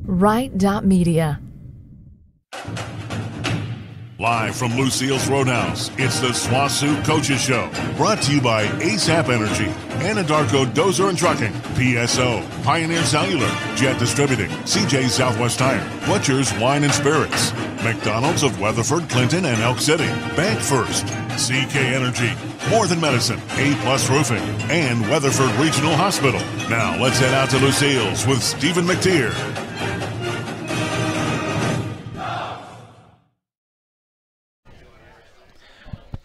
Wright.media. Live from Lucille's Roadhouse, it's the Swosu Coaches Show. Brought to you by ASAP Energy, Anadarko Dozer and Trucking, PSO, Pioneer Cellular, Jet Distributing, CJ Southwest Tire, Butcher's Wine and Spirits, McDonald's of Weatherford, Clinton, and Elk City, Bank First, CK Energy, More Than Medicine, A-Plus Roofing, and Weatherford Regional Hospital. Now let's head out to Lucille's with Stephen McTear.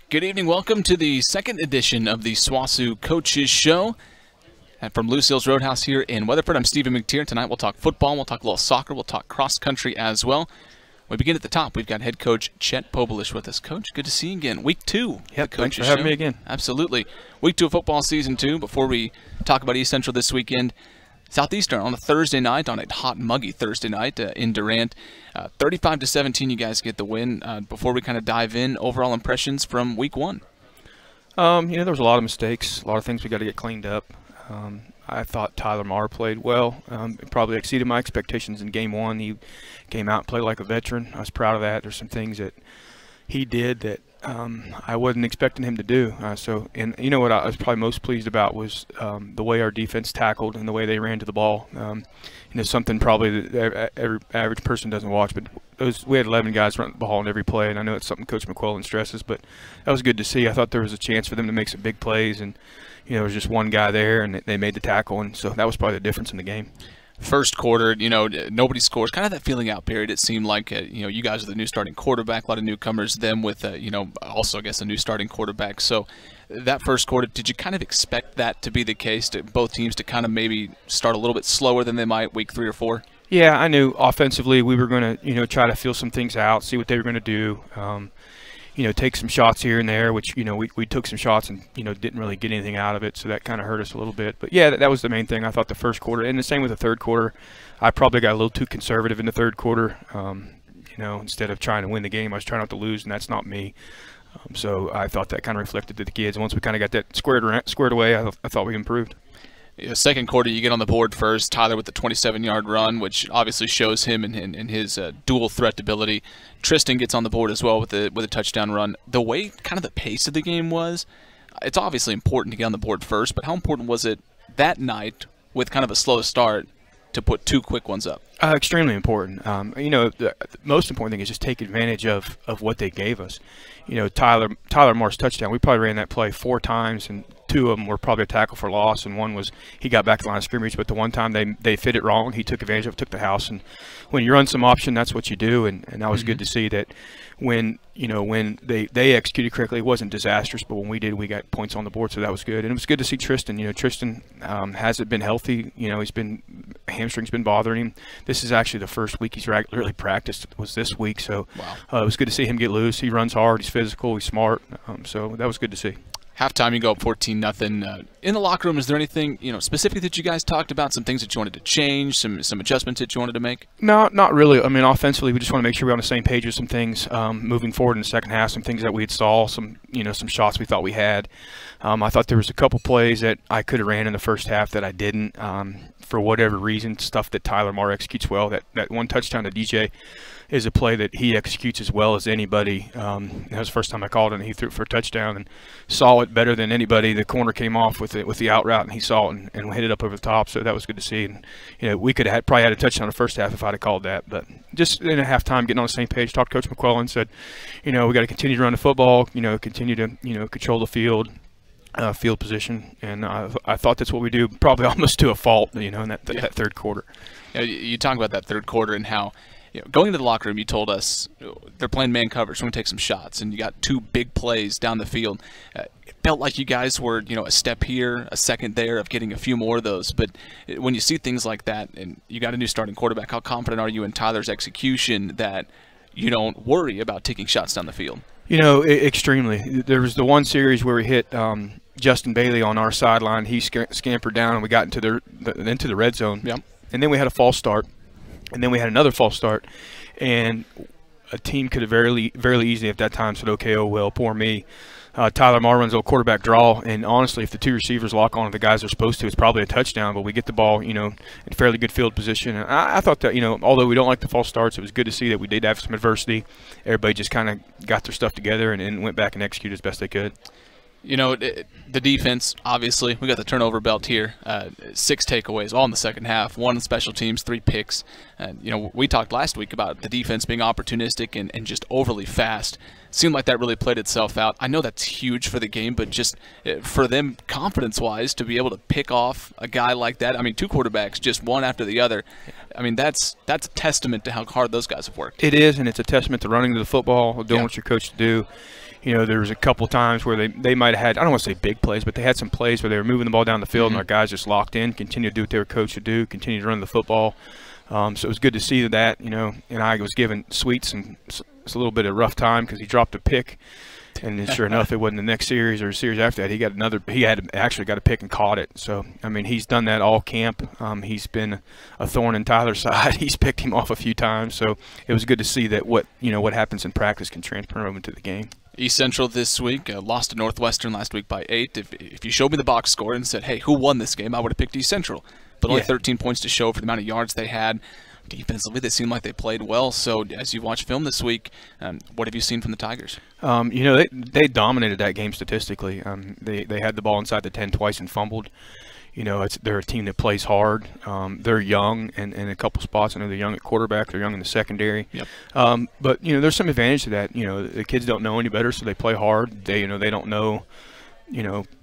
Good evening. Welcome to the second edition of the Swosu Coaches Show. And from Lucille's Roadhouse here in Weatherford, I'm Stephen McTear. Tonight we'll talk football, we'll talk a little soccer, we'll talk cross-country as well. We begin at the top. We've got head coach Chet Pobolish with us. Coach, good to see you again. Week 2. Yeah, thanks for having me again. Absolutely. Week 2 of football season 2. Before we talk about East Central this weekend, Southeastern on a Thursday night, on a hot, muggy Thursday night in Durant. 35-17, you guys get the win. Before we kind of dive in, overall impressions from Week 1? There was a lot of mistakes, a lot of things we got to get cleaned up. I thought Tyler Marr played well. Probably exceeded my expectations in Game 1. He came out and played like a veteran. I was proud of that. There's some things that he did that I wasn't expecting him to do. And you know what I was probably most pleased about was the way our defense tackled and the way they ran to the ball. Something probably that every average person doesn't watch, but we had 11 guys running the ball in every play, and I know it's something Coach McQuillan stresses, but that was good to see. I thought there was a chance for them to make some big plays, and there was just one guy there, and they made the tackle, and so that was probably the difference in the game. First quarter, nobody scores. Kind of that feeling out period. It seemed like, you guys are the new starting quarterback, a lot of newcomers, them with, also, I guess, a new starting quarterback. So that first quarter, did you kind of expect that to be the case, to both teams to kind of maybe start a little bit slower than they might week 3 or 4? Yeah, I knew offensively we were going to, try to feel some things out, see what they were going to do. Take some shots here and there, which, we took some shots and, didn't really get anything out of it. So that kind of hurt us a little bit. But, yeah, that was the main thing. I thought the first quarter, and the same with the third quarter, I probably got a little too conservative in the third quarter. Instead of trying to win the game, I was trying not to lose, and that's not me. So I thought that kind of reflected to the kids. Once we kind of got that squared away, I thought we improved. Second quarter, you get on the board first. Tyler with the 27-yard run, which obviously shows him and his dual threat ability. Tristan gets on the board as well with a touchdown run. The way kind of the pace of the game was, it's obviously important to get on the board first, but how important was it that night with kind of a slow start to put 2 quick ones up? Extremely important. The most important thing is just take advantage of what they gave us. Tyler Marr's touchdown, we probably ran that play 4 times, and 2 of them were probably a tackle for loss, and one was he got back to the line of scrimmage, but the one time they fit it wrong, he took advantage of it, took the house. And when you run some option, that's what you do, and that was good to see that when they executed correctly, it wasn't disastrous, but when we did, we got points on the board, so that was good. And it was good to see Tristan. Tristan hasn't been healthy. Hamstring's been bothering him. This is actually the first week he's really practiced, was this week, so wow. It was good to see him get loose. He runs hard, he's physical, he's smart, so that was good to see. Halftime, you go up 14-0. In the locker room, is there anything specific that you guys talked about? Some things that you wanted to change, some adjustments that you wanted to make? No, not really. I mean, offensively, we just want to make sure we're on the same page with some things moving forward in the second half. Some things that we had saw, some shots we thought we had. I thought there was a couple plays that I could have ran in the first half that I didn't. For whatever reason, stuff that Tyler Marr executes well. That one touchdown to DJ is a play that he executes as well as anybody. That was the first time I called it, and he threw it for a touchdown and saw it better than anybody. The corner came off with the out route, and he saw it and hit it up over the top, so that was good to see. And we could have probably had a touchdown in the first half if I'd have called that. But just in a halftime, getting on the same page, talked to Coach McQuillan, said, we got to continue to run the football, continue to control the field position, and I thought that's what we do, probably almost to a fault, in that third quarter. You talk about that third quarter and how, going into the locker room, you told us they're playing man coverage, so we're going to take some shots, and you got 2 big plays down the field. It felt like you guys were, a step here, a second there of getting a few more of those. But when you see things like that, and you got a new starting quarterback, how confident are you in Tyler's execution that you don't worry about taking shots down the field? Extremely. There was the one series where we hit Justin Bailey on our sideline. He scampered down, and we got into the red zone. Yep. And then we had a false start, and then we had another false start, and a team could have very easily at that time said, okay, oh well, poor me. Tyler Marr runs a little quarterback draw, and honestly, if the two receivers lock on to the guys they're supposed to, it's probably a touchdown. But we get the ball, in fairly good field position. And I thought that, although we don't like the false starts, it was good to see that we did have some adversity. Everybody just kind of got their stuff together and went back and executed as best they could. The defense, obviously, we got the turnover belt here. 6 takeaways, all in the second half. 1 on special teams, 3 picks. We talked last week about the defense being opportunistic and just overly fast. Seemed like that really played itself out. I know that's huge for the game, but just for them, confidence-wise, to be able to pick off a guy like that. 2 quarterbacks, just one after the other. That's a testament to how hard those guys have worked. It is, and it's a testament to running to the football, doing what you're coached to do. There was a couple times where they might have had, I don't want to say big plays, but they had some plays where they were moving the ball down the field and our guys just locked in, continued to do what they were coached to do, continued to run the football. So it was good to see that, and I was giving Sweets a little bit of rough time because he dropped a pick. And then sure enough, it wasn't the next series or a series after that. He had actually got a pick and caught it. So, he's done that all camp. He's been a thorn in Tyler's side. He's picked him off a few times. So it was good to see that what happens in practice can transfer over to the game. East Central this week lost to Northwestern last week by 8. If you showed me the box score and said, hey, who won this game, I would have picked East Central. But only 13 points to show for the amount of yards they had. Defensively, they seemed like they played well. So as you watch film this week, what have you seen from the Tigers? They dominated that game statistically. They had the ball inside the 10 twice and fumbled. They're a team that plays hard. They're young in a couple spots. I know they're young at quarterback. They're young in the secondary. Yep. But there's some advantage to that. The kids don't know any better, so they play hard. They don't know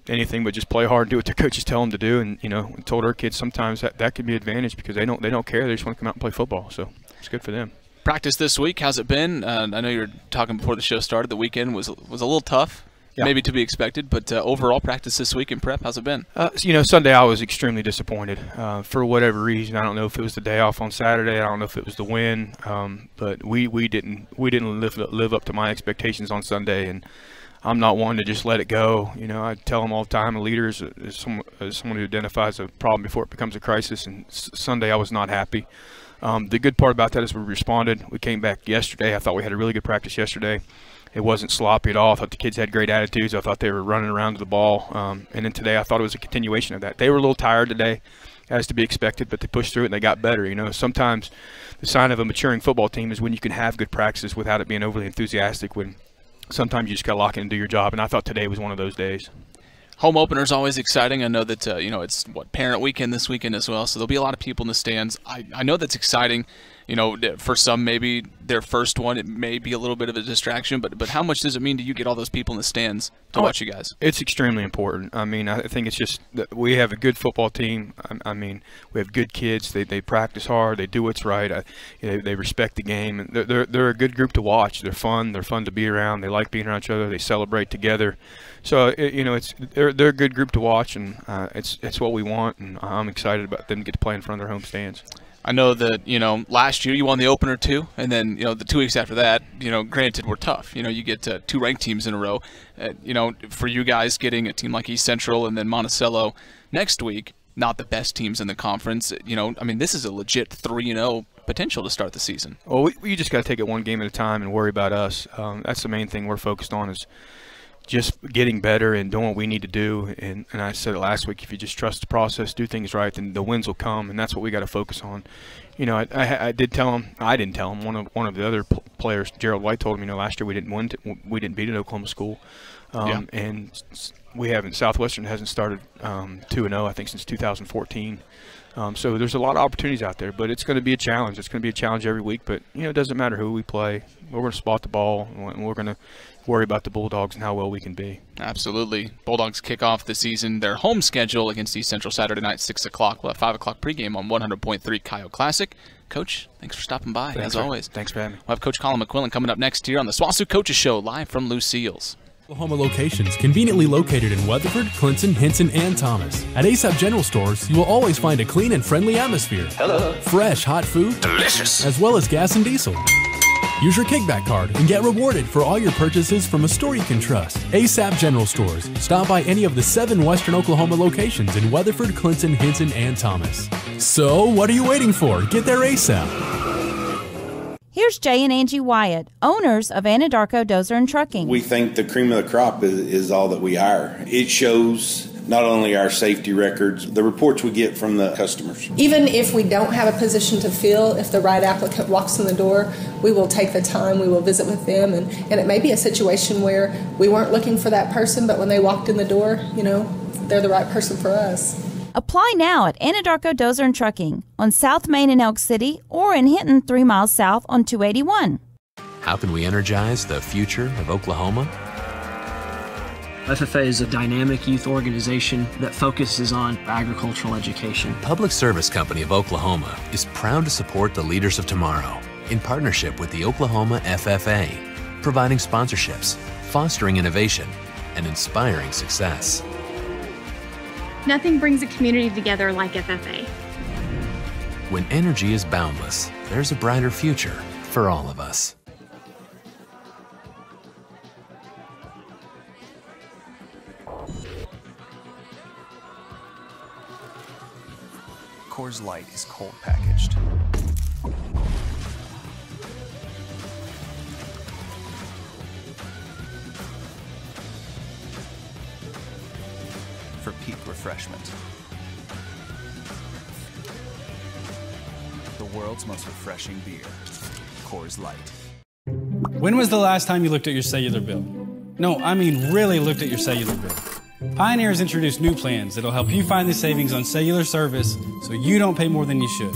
anything but just play hard and do what their coaches tell them to do. And we told our kids sometimes that could be an advantage because they don't care. They just want to come out and play football. So it's good for them. Practice this week, how's it been? I know you were talking before the show started. The weekend was a little tough. Yeah. Maybe to be expected, but overall practice this week in prep, how's it been? Sunday I was extremely disappointed for whatever reason. I don't know if it was the day off on Saturday. I don't know if it was the win, but we didn't live up to my expectations on Sunday, and I'm not one to just let it go. I tell them all the time, a leader is someone who identifies a problem before it becomes a crisis, and Sunday I was not happy. The good part about that is we responded. We came back yesterday. I thought we had a really good practice yesterday. It wasn't sloppy at all. I thought the kids had great attitudes. I thought they were running around to the ball. And then today I thought it was a continuation of that. They were a little tired today, as to be expected, but they pushed through it and they got better. Sometimes the sign of a maturing football team is when you can have good practices without it being overly enthusiastic, when sometimes you just got to lock in and do your job. And I thought today was one of those days. Home opener is always exciting. I know that, it's parent weekend this weekend as well, so there'll be a lot of people in the stands. I know that's exciting. For some, maybe their first one, it may be a little bit of a distraction, but how much does it mean to you get all those people in the stands to watch you guys? It's extremely important. I think it's just that we have a good football team. We have good kids. They practice hard. They do what's right. They respect the game. And they're a good group to watch. They're fun. They're fun to be around. They like being around each other. They celebrate together. So they're a good group to watch, and it's what we want. And I'm excited about them to get to play in front of their home stands. I know that, last year you won the opener too, and then, the 2 weeks after that, granted were tough. You get 2 ranked teams in a row. For you guys getting a team like East Central and then Monticello next week, not the best teams in the conference. This is a legit 3-0 potential to start the season. Well, we just got to take it one game at a time and worry about us. That's the main thing we're focused on, is just getting better and doing what we need to do. And I said it last week, if you just trust the process, do things right, then the wins will come, and that's what we got to focus on. I did tell him, I didn't tell him, one of the other players, Gerald White, told him, last year we didn't beat an Oklahoma school. And we haven't, Southwestern hasn't started 2-0, I think, since 2014. So there's a lot of opportunities out there, but it's going to be a challenge. It's going to be a challenge every week, but it doesn't matter who we play. We're going to spot the ball, and we're going to worry about the Bulldogs and how well we can be. Absolutely. Bulldogs kick off the season, their home schedule against East Central Saturday night, 6 o'clock. We'll have 5 o'clock pregame on 100.3 Coyote Classic. Coach, thanks for stopping by, as always. Thanks for having me. We'll have Coach Colin McQuillan coming up next here on the Swosu Coaches Show, live from Lucille's. Oklahoma locations conveniently located in Weatherford, Clinton, Hinton, and Thomas. At ASAP General Stores, you will always find a clean and friendly atmosphere. Hello. Fresh, hot food. Delicious. As well as gas and diesel. Use your kickback card and get rewarded for all your purchases from a store you can trust. ASAP General Stores. Stop by any of the 7 Western Oklahoma locations in Weatherford, Clinton, Hinton, and Thomas. So, what are you waiting for? Get there ASAP. Here's Jay and Angie Wyatt, owners of Anadarko Dozer and Trucking. We think the cream of the crop is all that we hire. It shows not only our safety records, the reports we get from the customers. Even if we don't have a position to fill, if the right applicant walks in the door, we will take the time, we will visit with them, and it may be a situation where we weren't looking for that person, but when they walked in the door, you know, they're the right person for us. Apply now at Anadarko Dozer and Trucking on South Main in Elk City or in Hinton 3 miles south on 281. How can we energize the future of Oklahoma? FFA is a dynamic youth organization that focuses on agricultural education. Public Service Company of Oklahoma is proud to support the leaders of tomorrow in partnership with the Oklahoma FFA, providing sponsorships, fostering innovation, and inspiring success. Nothing brings a community together like FFA. When energy is boundless, there's a brighter future for all of us. Coors Light is cold packaged. For peak refreshment. The world's most refreshing beer, Coors Light. When was the last time you looked at your cellular bill? No, I mean really looked at your cellular bill. Pioneer has introduced new plans that'll help you find the savings on cellular service so you don't pay more than you should.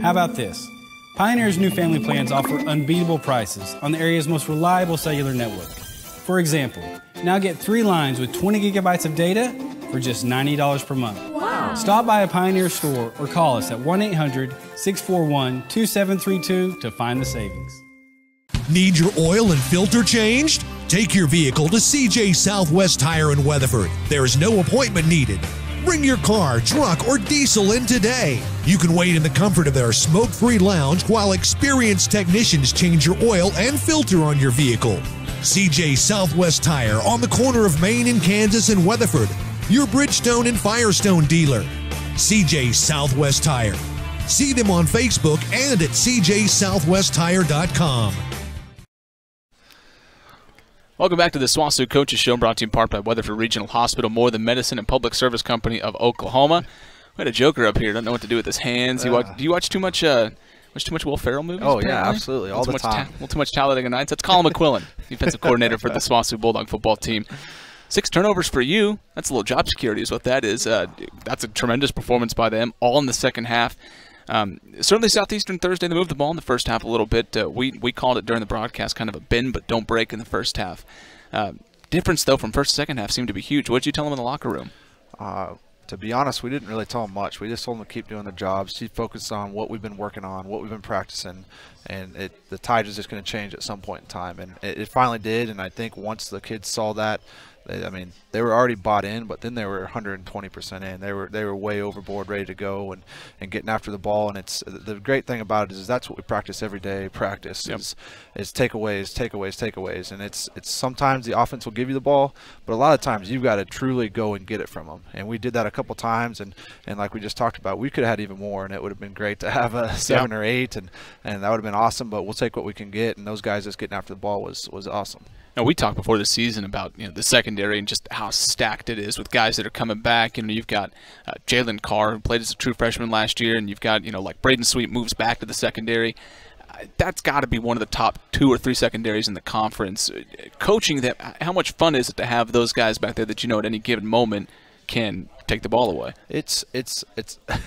How about this? Pioneer's new family plans offer unbeatable prices on the area's most reliable cellular network. For example, now get 3 lines with 20 gigabytes of data for just $90 per month. Wow. Stop by a Pioneer store or call us at 1-800-641-2732 to find the savings. Need your oil and filter changed? Take your vehicle to CJ Southwest Tire in Weatherford. There is no appointment needed. Bring your car, truck, or diesel in today. You can wait in the comfort of their smoke-free lounge while experienced technicians change your oil and filter on your vehicle. CJ Southwest Tire on the corner of Maine and Kansas in Weatherford. Your Bridgestone and Firestone dealer. CJ Southwest Tire. See them on Facebook and at cjsouthwesttire.com. Welcome back to the Swosu Coaches Show, brought to you in part by Weatherford Regional Hospital, More Than Medicine, and Public Service Company of Oklahoma. We had a joker up here, doesn't know what to do with his hands. Do you watch too much Will Ferrell movies? Oh, apparently? yeah, absolutely, all the time. Too much Talladega Nights. That's Colin McQuillan, defensive coordinator for the Swosu Bulldog football team. 6 turnovers for you. That's a little job security is what that is. That's a tremendous performance by them, all in the second half. Certainly Southeastern Thursday, they moved the ball in the first half a little bit. We called it during the broadcast kind of a bend but don't break in the first half. Difference, though, from first to second half seemed to be huge. What did you tell them in the locker room? To be honest, we didn't really tell them much. We just told them to keep doing their jobs, keep focused on what we've been working on, what we've been practicing, and the tide is just going to change at some point in time. And it finally did, and I think once the kids saw that, they were already bought in, but then they were 120% in. They were way overboard, ready to go and getting after the ball. And it's the great thing about it is that's what we practice every day. Practice is takeaways. And it's sometimes the offense will give you the ball, but a lot of times you've got to truly go and get it from them. And we did that a couple times, and like we just talked about, we could have had even more, and it would have been great to have a 7 or 8, and that would have been awesome. But we'll take what we can get, and those guys just getting after the ball was awesome. Now, we talked before the season about the secondary and just how stacked it is with guys that are coming back. You've got Jalen Carr, who played as a true freshman last year, and you've got like Braden Sweet moves back to the secondary. That's got to be one of the top 2 or 3 secondaries in the conference. Coaching them, how much fun is it to have those guys back there that at any given moment can take the ball away? It's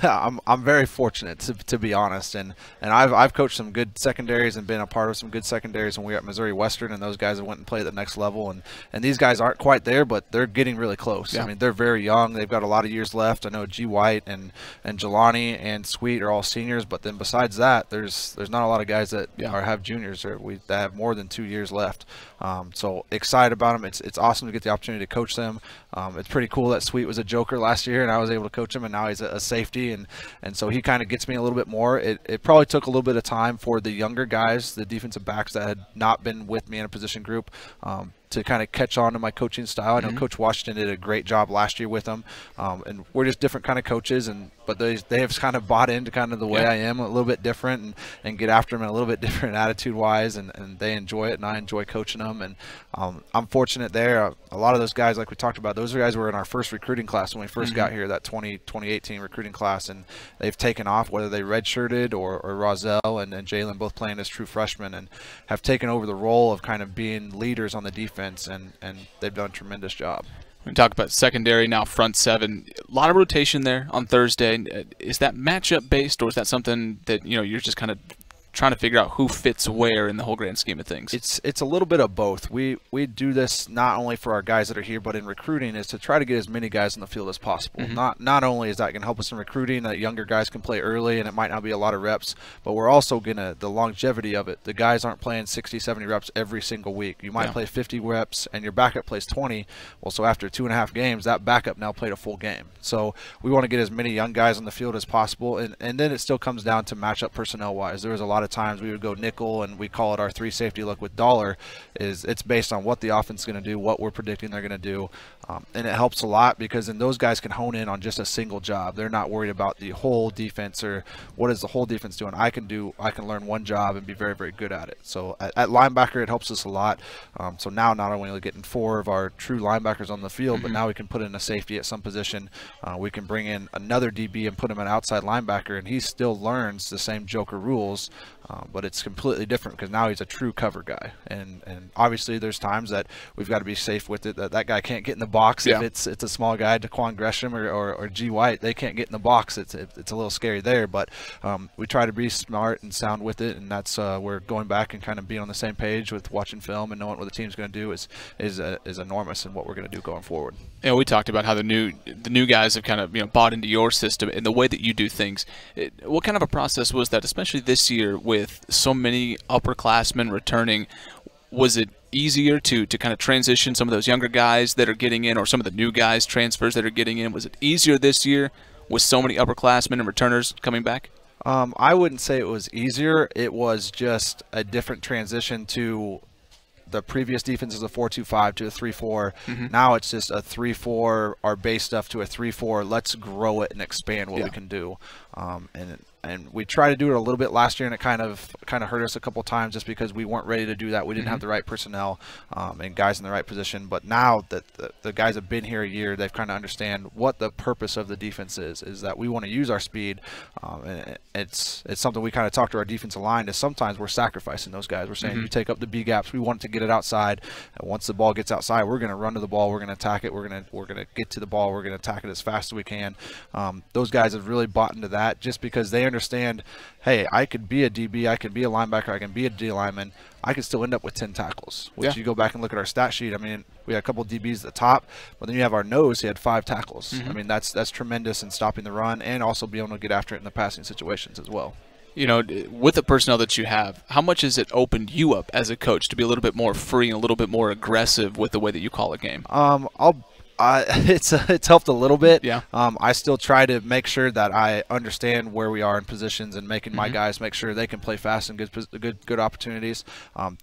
I'm very fortunate to be honest, and I've coached some good secondaries and been a part of some good secondaries when we were at Missouri Western, and those guys went and played at the next level, and these guys aren't quite there, but they're getting really close. Yeah. I mean, they're very young. They've got a lot of years left. I know G. White and Jelani and Sweet are all seniors, but then besides that, there's not a lot of guys that have juniors or that have more than 2 years left. So excited about them. It's awesome to get the opportunity to coach them. It's pretty cool that Sweet was a joker last year, and I was able to coach him, and now he's a safety, and so he kind of gets me a little bit more. It probably took a little bit of time for the younger guys, the defensive backs that had not been with me in a position group, to kind of catch on to my coaching style. I know Coach Washington did a great job last year with them, and we're just different kind of coaches, but they have kind of bought into kind of the way I am, a little bit different, and get after them in a little bit different attitude-wise, and they enjoy it, and I enjoy coaching them. And I'm fortunate there. A lot of those guys, like we talked about, those guys were in our first recruiting class when we first got here, that 2018 recruiting class, and they've taken off, whether they redshirted or Rozelle and Jalen both playing as true freshmen, and have taken over the role of kind of being leaders on the defense, and they've done a tremendous job. We talk about secondary, now front seven. A lot of rotation there on Thursday. Is that matchup based, or is that something that you're just kind of trying to figure out who fits where in the whole grand scheme of things? It's a little bit of both. We do this not only for our guys that are here, but in recruiting is to try to get as many guys in the field as possible. Not only is that going to help us in recruiting, that younger guys can play early and it might not be a lot of reps, but we're also going to, the longevity of it, the guys aren't playing 60, 70 reps every single week. You might play 50 reps and your backup plays 20. Well, so after 2.5 games, that backup now played a full game. So we want to get as many young guys on the field as possible, and then it still comes down to matchup personnel-wise. There was a lot of times we would go nickel, and we call it our 3 safety look with dollar. It's based on what the offense is going to do, what we're predicting they're going to do, and it helps a lot because then those guys can hone in on just a single job. They're not worried about the whole defense or what is the whole defense doing. I can learn one job and be very, very good at it. So at linebacker, it helps us a lot. So now not only are we getting 4 of our true linebackers on the field, but now we can put in a safety at some position. We can bring in another DB and put him an outside linebacker, and he still learns the same Joker rules, but it's completely different because now he's a true cover guy. And obviously there's times that we've got to be safe with it, that guy can't get in the box. If it's a small guy, Daquan Gresham or G. White, they can't get in the box. It's a little scary there, but we try to be smart and sound with it, and that's we're going back and kind of being on the same page with watching film and knowing what the team's going to do is enormous in what we're going to do going forward. Yeah, we talked about how the new guys have kind of bought into your system and the way that you do things. What kind of a process was that, especially this year with so many upperclassmen returning? Was it easier to kind of transition some of those younger guys that are getting in, or some of the new guys, transfers that are getting in? Was it easier this year with so many upperclassmen and returners coming back? I wouldn't say it was easier. It was just a different transition to the previous defense is a 4-2-5 to a 3-4. Now it's just a 3-4, our base stuff to a 3-4. Let's grow it and expand what we can do. And we tried to do it a little bit last year, and it kind of hurt us a couple times just because we weren't ready to do that. We didn't have the right personnel and guys in the right position. But now that the guys have been here a year, they've kind of understand what the purpose of the defense is that we want to use our speed. And it's something we kind of talk to our defensive line is sometimes we're sacrificing those guys. We're saying you take up the B gaps. We want to get it outside. And once the ball gets outside, we're going to run to the ball. We're going to attack it. We're going to get to the ball. We're going to attack it as fast as we can. Those guys have really bought into that just because they understand, hey, I could be a DB, I could be a linebacker, I can be a D lineman, I could still end up with 10 tackles, which you go back and look at our stat sheet. I mean, we had a couple of DBs at the top, but then you have our nose, he had 5 tackles. I mean, that's tremendous in stopping the run and also being able to get after it in the passing situations as well. With the personnel that you have, how much has it opened you up as a coach to be a little bit more free and a little bit more aggressive with the way that you call a game? It's helped a little bit. Yeah. I still try to make sure that I understand where we are in positions and making my guys make sure they can play fast and good opportunities.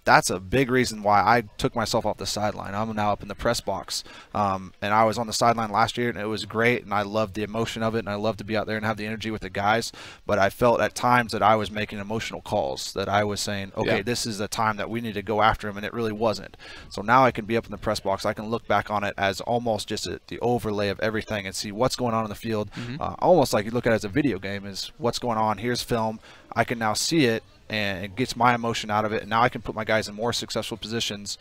That's a big reason why I took myself off the sideline. I'm now up in the press box, and I was on the sideline last year, and it was great, and I loved the emotion of it, and I loved to be out there and have the energy with the guys. But I felt at times that I was making emotional calls, that I was saying, okay, this is the time that we need to go after him, and it really wasn't. So now I can be up in the press box. I can look back on it as almost just the overlay of everything and see what's going on in the field. Almost like you look at it as a video game, is what's going on. Here's film. I can now see it, and it gets my emotion out of it, and now I can put my guys in more successful positions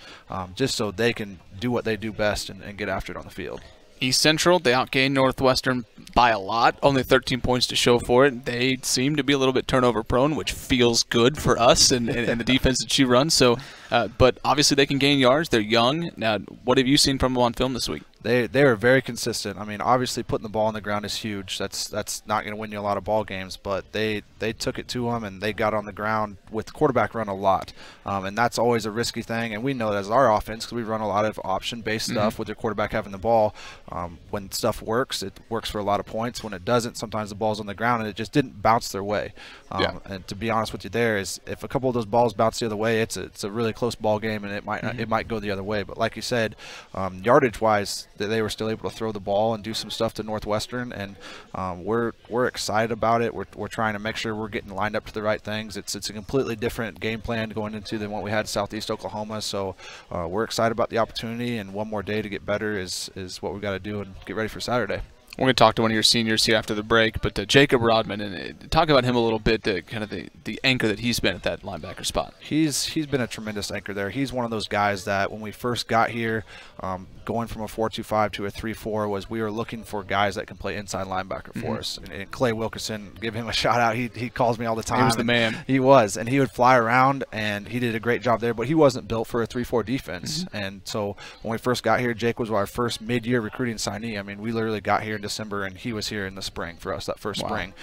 just so they can do what they do best and get after it on the field. East Central, they outgained Northwestern by a lot, only 13 points to show for it. They seem to be a little bit turnover prone, which feels good for us and the defense that she runs. So, but obviously they can gain yards. They're young. Now, what have you seen from them on film this week? They were very consistent. I mean, obviously putting the ball on the ground is huge. That's not going to win you a lot of ball games, but they took it to them and they got on the ground with the quarterback run a lot, and that's always a risky thing. And we know that as our offense, because we run a lot of option-based stuff with your quarterback having the ball. When stuff works, it works for a lot of points. When it doesn't, sometimes the ball's on the ground and it just didn't bounce their way. And to be honest with you, there is if a couple of those balls bounce the other way, it's a really close ball game, and it might go the other way. But like you said, yardage-wise, they were still able to throw the ball and do some stuff to Northwestern, and we're excited about it. We're trying to make sure we're getting lined up to the right things. It's a completely different game plan going into than what we had Southeast Oklahoma. So we're excited about the opportunity, and one more day to get better is what we got to do and get ready for Saturday. We're going to talk to one of your seniors here after the break, but Jacob Rodman, and talk about him a little bit, kind of the anchor that he's been at that linebacker spot. He's been a tremendous anchor there. He's one of those guys that when we first got here, going from a 4-2-5 to a 3-4, was we were looking for guys that can play inside linebacker for us. And Clay Wilkerson, give him a shout out. He calls me all the time. He was the man. He was, and he would fly around, and he did a great job there, but he wasn't built for a 3-4 defense. And so when we first got here, Jake was our first mid-year recruiting signee. I mean, we literally got here in December, and he was here in the spring for us, that first spring.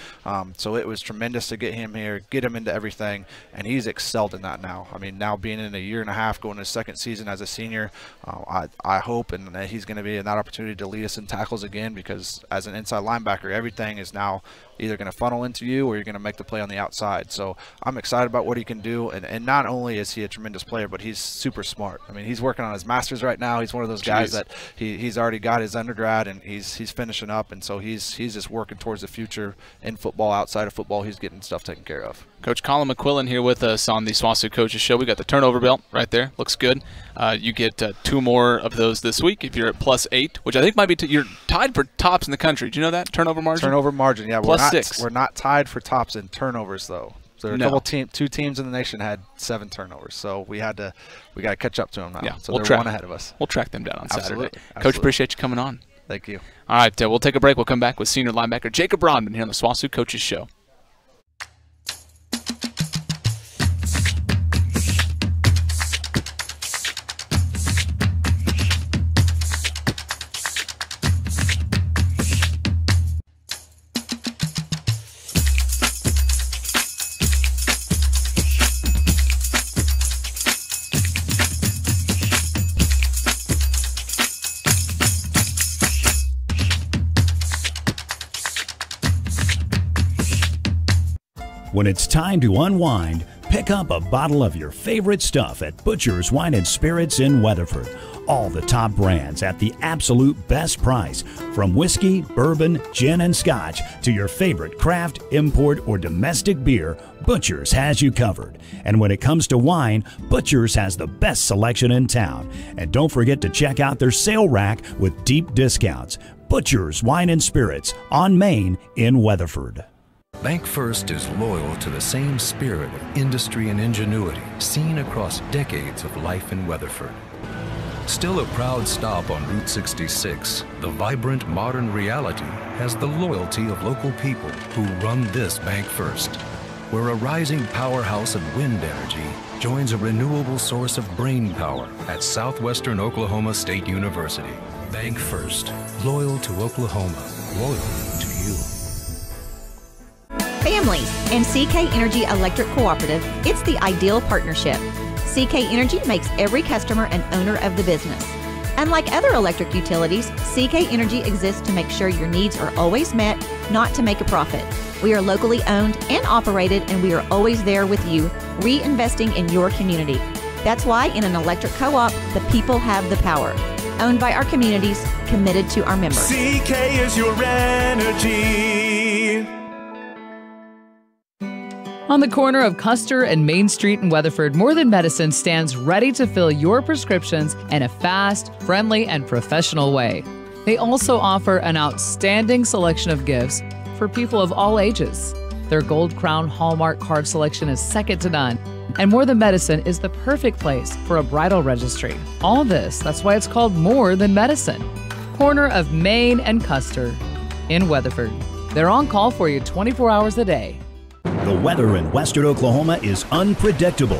So it was tremendous to get him here, get him into everything, and he's excelled in that now. I mean, now being in a year and a half, going to his second season as a senior, I hope and he's going to be in that opportunity to lead us in tackles again, because as an inside linebacker, everything is now either going to funnel into you or you're going to make the play on the outside. So I'm excited about what he can do, and not only is he a tremendous player, but he's super smart. I mean, he's working on his master's right now. He's one of those guys that he's already got his undergrad, and he's finishing up, and so he's just working towards the future in football. Outside of football, he's getting stuff taken care of. Coach Colin McQuillan here with us on the Swosu Coaches Show. We got the turnover belt right there. Looks good. You get 2 more of those this week if you're at +8, which I think might be you're tied for tops in the country. Do you know that turnover margin? Turnover margin, yeah. +6. We're not tied for tops in turnovers though. So there are two teams in the nation had 7 turnovers, so we got to catch up to them now. Yeah, so they're one ahead of us. We'll track them down on Saturday. Absolutely. Coach, appreciate you coming on. Thank you. All right, we'll take a break. We'll come back with senior linebacker Jacob Rodman here on the Swosu Coaches Show. When it's time to unwind, pick up a bottle of your favorite stuff at Butcher's Wine and Spirits in Weatherford. All the top brands at the absolute best price. From whiskey, bourbon, gin, and scotch to your favorite craft, import, or domestic beer, Butcher's has you covered. And when it comes to wine, Butcher's has the best selection in town. And don't forget to check out their sale rack with deep discounts. Butcher's Wine and Spirits on Main in Weatherford. Bank First is loyal to the same spirit of industry and ingenuity seen across decades of life in Weatherford. Still a proud stop on Route 66, the vibrant modern reality has the loyalty of local people who run this Bank First, where a rising powerhouse of wind energy joins a renewable source of brain power at Southwestern Oklahoma State University. Bank First, loyal to Oklahoma, loyal to you. Families and CK Energy Electric Cooperative, it's the ideal partnership. CK Energy makes every customer an owner of the business. Unlike other electric utilities, CK Energy exists to make sure your needs are always met, not to make a profit. We are locally owned and operated, and we are always there with you, reinvesting in your community. That's why in an electric co-op, the people have the power. Owned by our communities, committed to our members. CK is your energy. On the corner of Custer and Main Street in Weatherford, More Than Medicine stands ready to fill your prescriptions in a fast, friendly, and professional way. They also offer an outstanding selection of gifts for people of all ages. Their Gold Crown Hallmark card selection is second to none, and More Than Medicine is the perfect place for a bridal registry. All this, that's why it's called More Than Medicine. Corner of Main and Custer in Weatherford. They're on call for you 24 hours a day. The weather in western Oklahoma is unpredictable.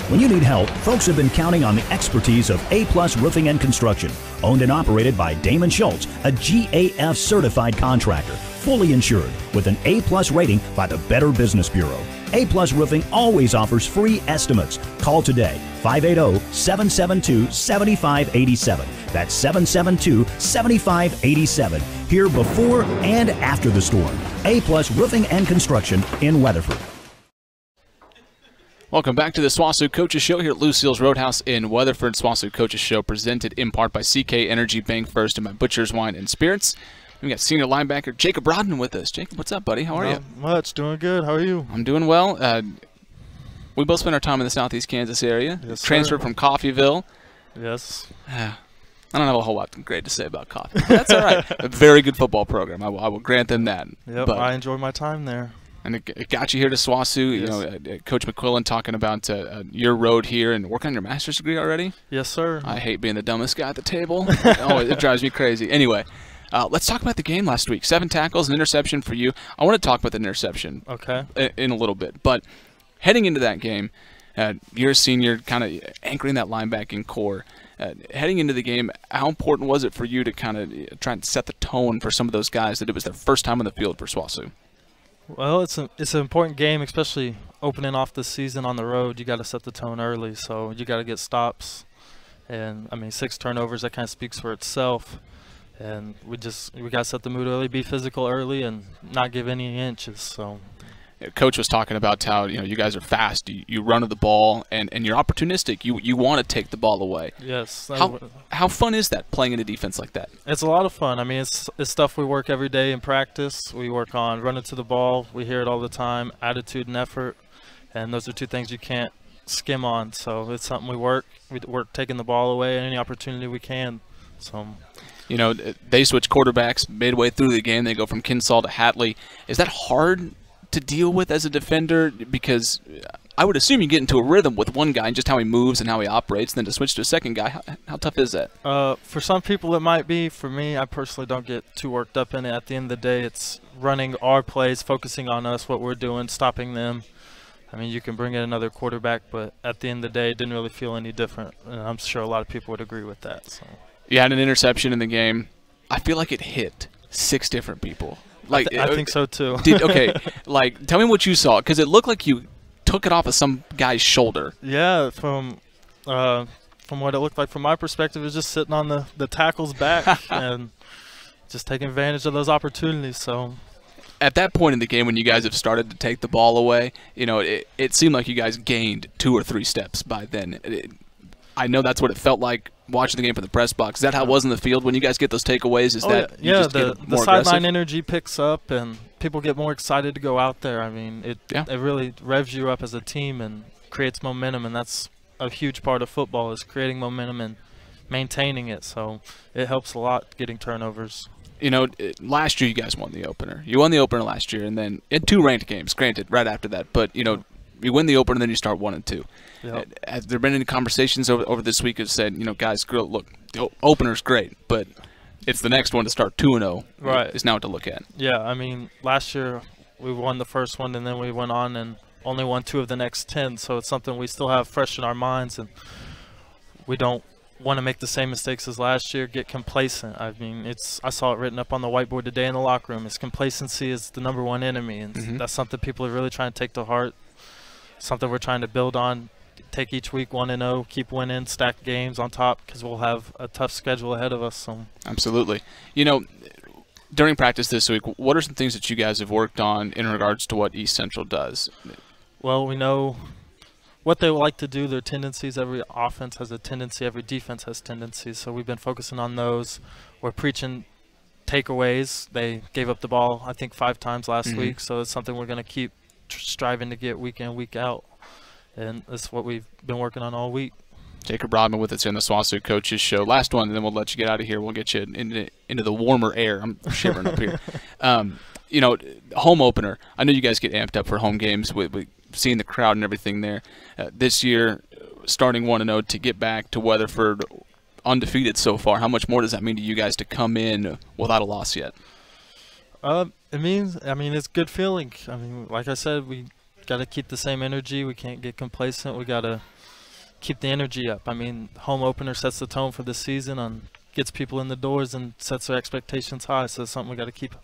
When you need help, folks have been counting on the expertise of A+ Roofing and Construction. Owned and operated by Damon Schultz, a GAF certified contractor, fully insured with an A+ rating by the Better Business Bureau. A+ Roofing always offers free estimates. Call today, 580-772-7587. That's 772-7587. Here before and after the storm. A+ Roofing and Construction in Weatherford. Welcome back to the Swosu Coaches Show here at Lucille's Roadhouse in Weatherford. Swosu Coaches Show presented in part by CK Energy, Bank First, and by Butcher's Wine and Spirits. We got senior linebacker Jacob Rodman with us. Jacob, what's up, buddy? How are you? Not much. Doing good. How are you? I'm doing well. We both spent our time in the southeast Kansas area. Yes, transferred from Coffeyville. Yes. I don't have a whole lot great to say about Coffee. But that's all right. A very good football program. I will grant them that. Yep, but I enjoyed my time there. And it got you here to Swosu. Yes. You know, Coach McQuillan talking about your road here and working on your master's degree already. Yes, sir. I hate being the dumbest guy at the table. Oh, it drives me crazy. Anyway, let's talk about the game last week. 7 tackles, an interception for you. I want to talk about the interception in a little bit. But heading into that game, you're a senior, kind of anchoring that linebacking core. Heading into the game, how important was it for you to kind of try and set the tone for some of those guys that it was their first time on the field for Swosu? Well, it's an important game, especially opening off the season on the road. You got to set the tone early, so you got to get stops. And I mean, 6 turnovers, that kind of speaks for itself. And we got to set the mood early, be physical early, and not give any inches. So. Coach was talking about how you guys are fast, you run to the ball, and you're opportunistic. You want to take the ball away. Yes. How fun is that, playing in a defense like that? It's a lot of fun. I mean, it's stuff we work every day in practice. We work on running to the ball. We hear it all the time, attitude and effort, and those are 2 things you can't skim on. So it's something we work. We work taking the ball away at any opportunity we can. So. You know, they switch quarterbacks midway through the game. They go from Kinsall to Hatley. Is that hard to deal with as a defender? Because I would assume you get into a rhythm with one guy and just how he moves and how he operates, and then to switch to a second guy. How tough is that? For some people it might be. For me, I personally don't get too worked up in it. At the end of the day, it's running our plays, focusing on us, what we're doing, stopping them. I mean, you can bring in another quarterback, but at the end of the day, it didn't really feel any different, and I'm sure a lot of people would agree with that. So. You had an interception in the game. I feel like it hit 6 different people. Like I think so too. Okay, like tell me what you saw, because it looked like you took it off of some guy's shoulder. Yeah, from what it looked like from my perspective, it was just sitting on the tackle's back and just taking advantage of those opportunities. So. At that point in the game, when you guys have started to take the ball away, it seemed like you guys gained 2 or 3 steps by then. I know that's what it felt like watching the game from the press box. Is that how it was in the field when you guys get those takeaways? Is that you just get more the sideline aggressive? energy picks up and people get more excited to go out there. I mean, it really revs you up as a team and creates momentum, and that's a huge part of football, is creating momentum and maintaining it. So it helps a lot getting turnovers. Last year you guys won the opener. You won the opener last year, and then in 2 ranked games, granted, right after that. But, you win the opener, and then you start 1 and 2. Yep. Has there been any conversations over this week that said, guys, look, the opener's great, but it's the next one to start 2-0. Right. It's now to look at. Yeah, I mean, last year we won the first one, and then we went on and only won 2 of the next 10. So it's something we still have fresh in our minds, and we don't want to make the same mistakes as last year, get complacent. I mean, I saw it written up on the whiteboard today in the locker room. Complacency is the #1 enemy, and that's something people are really trying to take to heart. Something we're trying to build on, take each week 1-0, keep winning, stack games on top, because we'll have a tough schedule ahead of us. So. Absolutely. During practice this week, what are some things that you guys have worked on in regards to what East Central does? Well, we know what they like to do, their tendencies. Every offense has a tendency, every defense has tendencies, so we've been focusing on those. We're preaching takeaways. They gave up the ball, I think, 5 times last week, so it's something we're going to keep striving to get week in, week out, and that's what we've been working on all week. Jacob Rodman with us here in the Swosu Coaches Show. Last one, and then we'll let you get out of here. We'll get you into the warmer air. I'm shivering up here. Home opener. I know you guys get amped up for home games with seeing the crowd and everything there. This year, starting 1-0 to get back to Weatherford undefeated so far, how much more does that mean to you guys to come in without a loss yet? It means, it's a good feeling. I mean, like I said, we got to keep the same energy. We can't get complacent. We got to keep the energy up. I mean, home opener sets the tone for the season on gets people in the doors and sets their expectations high. So it's something we got to keep.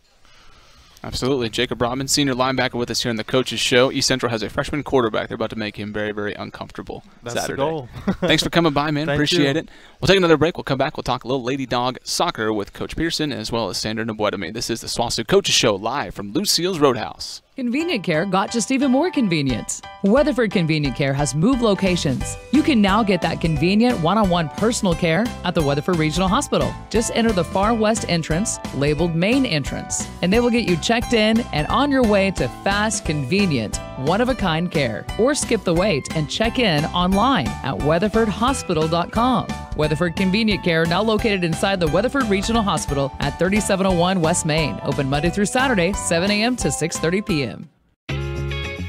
Absolutely. Jacob Rodman, senior linebacker, with us here on the Coaches Show. East Central has a freshman quarterback. They're about to make him very, very uncomfortable That's Saturday. the goal. Thanks for coming by, man. Thank Appreciate you. it. We'll take another break. We'll come back. We'll talk a little Lady Dog soccer with Coach Persson as well as Sandra Nabweteme. This is the Swosu Coaches Show live from Lucille's Roadhouse. Convenient Care got just even more convenient. Weatherford Convenient Care has moved locations. You can now get that convenient one-on-one personal care at the Weatherford Regional Hospital. Just enter the far west entrance, labeled Main Entrance, and they will get you checked in and on your way to fast, convenient, one-of-a-kind care. Or skip the wait and check in online at weatherfordhospital.com. Weatherford Convenient Care, now located inside the Weatherford Regional Hospital at 3701 West Main. Open Monday through Saturday, 7 a.m. to 6:30 p.m.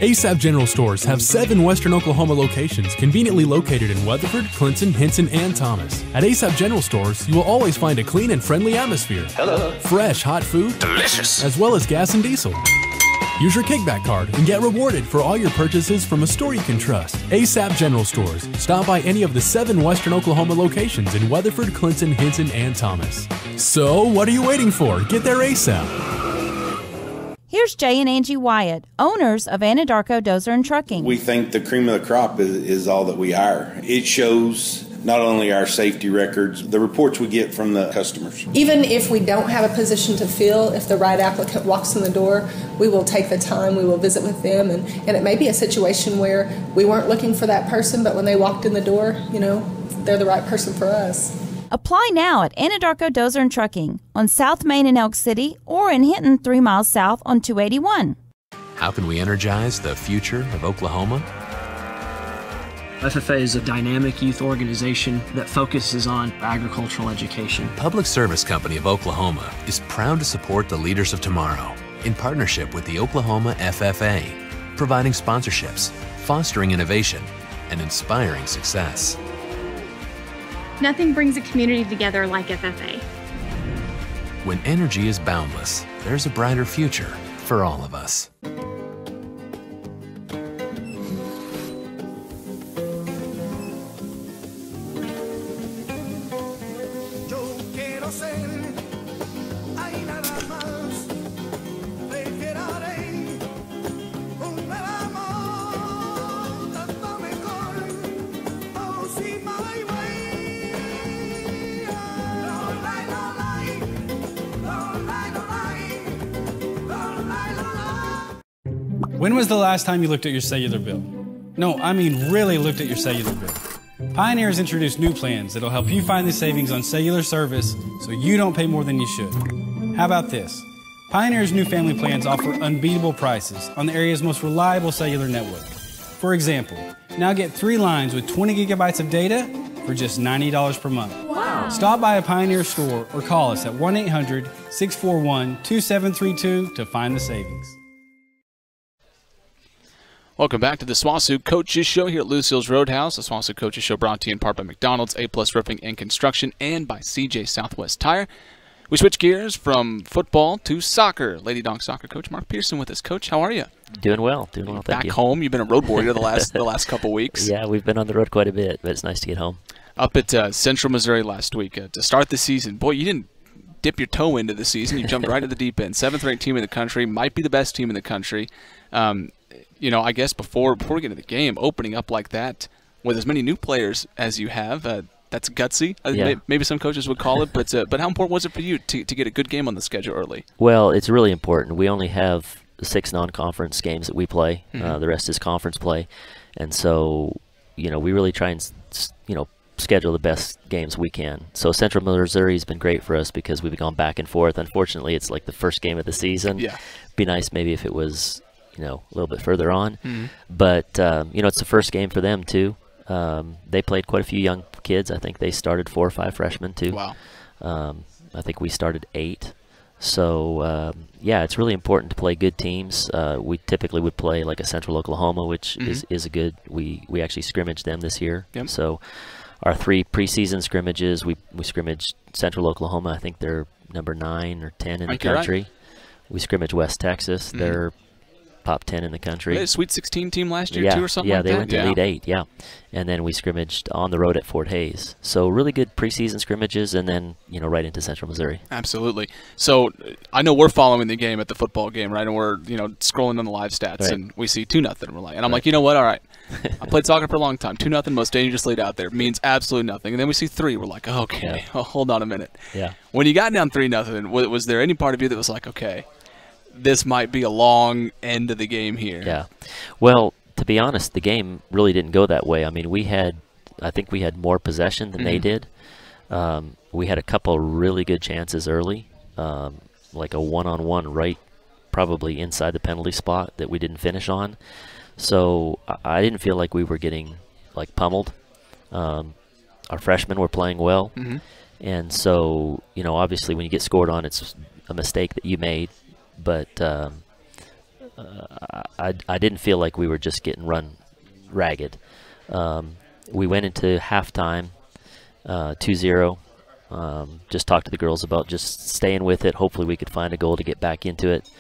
ASAP General Stores have 7 Western Oklahoma locations conveniently located in Weatherford, Clinton, Hinton, and Thomas. At ASAP General Stores, you will always find a clean and friendly atmosphere. Hello. Fresh, hot food. Delicious. As well as gas and diesel. Use your kickback card and get rewarded for all your purchases from a store you can trust. ASAP General Stores. Stop by any of the 7 Western Oklahoma locations in Weatherford, Clinton, Hinton, and Thomas. So, what are you waiting for? Get there ASAP. Here's Jay and Angie Wyatt, owners of Anadarko Dozer and Trucking. We think the cream of the crop is all that we hire. It shows not only our safety records, the reports we get from the customers. Even if we don't have a position to fill, if the right applicant walks in the door, we will take the time, we will visit with them, and it may be a situation where we weren't looking for that person, but when they walked in the door, they're the right person for us. Apply now at Anadarko Dozer and Trucking on South Main in Elk City or in Hinton 3 miles south on 281. How can we energize the future of Oklahoma? FFA is a dynamic youth organization that focuses on agricultural education. Public Service Company of Oklahoma is proud to support the leaders of tomorrow in partnership with the Oklahoma FFA, providing sponsorships, fostering innovation, and inspiring success. Nothing brings a community together like FFA. When energy is boundless, there's a brighter future for all of us. When was the last time you looked at your cellular bill? No, I mean really looked at your cellular bill. Pioneer has introduced new plans that'll help you find the savings on cellular service so you don't pay more than you should. How about this? Pioneer's new family plans offer unbeatable prices on the area's most reliable cellular network. For example, now get 3 lines with 20 gigabytes of data for just $90 per month. Wow. Stop by a Pioneer store or call us at 1-800-641-2732 to find the savings. Welcome back to the Swosu Coaches Show here at Lucille's Roadhouse. The Swosu Coaches Show brought to you in part by McDonald's, A-Plus Roofing and Construction, and by CJ Southwest Tire. We switch gears from football to soccer. Lady Dog soccer coach Mark Persson with us. Coach, how are you? Doing well, thank you. Back home, you've been a road warrior the last couple weeks. Yeah, we've been on the road quite a bit, but it's nice to get home. Up at Central Missouri last week to start the season. Boy, you didn't dip your toe into the season. You jumped right at the deep end. 7th-ranked team in the country, might be the best team in the country. I guess before we get into the game, opening up like that with as many new players as you have, that's gutsy. Yeah. Maybe some coaches would call it, but how important was it for you to get a good game on the schedule early? Well, it's really important. We only have 6 non-conference games that we play. Mm-hmm. The rest is conference play, and so we really try and schedule the best games we can. So Central Missouri has been great for us because we've gone back and forth. Unfortunately, it's like the first game of the season. Yeah. Be nice maybe if it was a little bit further on. Mm-hmm. But, it's the first game for them, too. They played quite a few young kids. I think they started 4 or 5 freshmen, too. Wow. I think we started 8. So, it's really important to play good teams. We typically would play like a Central Oklahoma, which is a good – we actually scrimmaged them this year. Yep. So our 3 preseason scrimmages, we scrimmaged Central Oklahoma. I think they're number 9 or 10 in the country. Right. We scrimmage West Texas. They're top 10 in the country. They had a Sweet 16 team last year, yeah, too, or something yeah, like that? Yeah, they went to Elite 8, yeah. And then we scrimmaged on the road at Fort Hays. So really good preseason scrimmages, and then, right into Central Missouri. Absolutely. So I know we're following the game at the football game, right? And we're, scrolling on the live stats, right. and we see 2-0. And we're like, and I'm like, you know what? All right. I played soccer for a long time. 2-0, most dangerous lead out there. Means absolutely nothing. And then we see 3. We're like, okay, hold on a minute. Yeah. When you got down 3-0, was there any part of you that was like, okay, this might be a long end of the game here? Yeah. Well, to be honest, the game really didn't go that way. I mean, I think we had more possession than they did. We had a couple really good chances early, like a one-on-one right, probably inside the penalty spot that we didn't finish on. So I didn't feel like we were getting pummeled. Our freshmen were playing well, and so obviously when you get scored on, it's a mistake that you made. But I didn't feel like we were just getting run ragged. We went into halftime 2-0. Just talked to the girls about just staying with it. Hopefully we could find a goal to get back into it.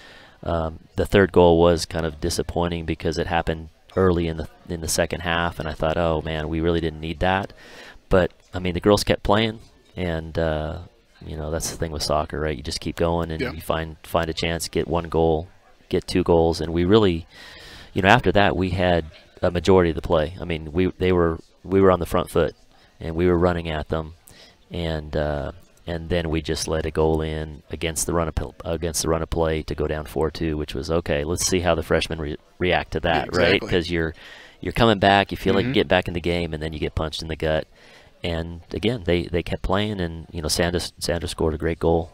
The third goal was kind of disappointing because it happened early in the second half, and I thought, oh man, we really didn't need that. But I mean, the girls kept playing, and that's the thing with soccer, right? You just keep going, and you find a chance, get 1 goal, get 2 goals, and we really, after that we had a majority of the play. I mean, we were on the front foot, and we were running at them, and then we just let a goal in against the run of play to go down 4-2, which was okay. Let's see how the freshmen react to that, right? Because you're coming back, you feel like you get back in the game, and then you get punched in the gut. And again, they kept playing, and Sandra scored a great goal,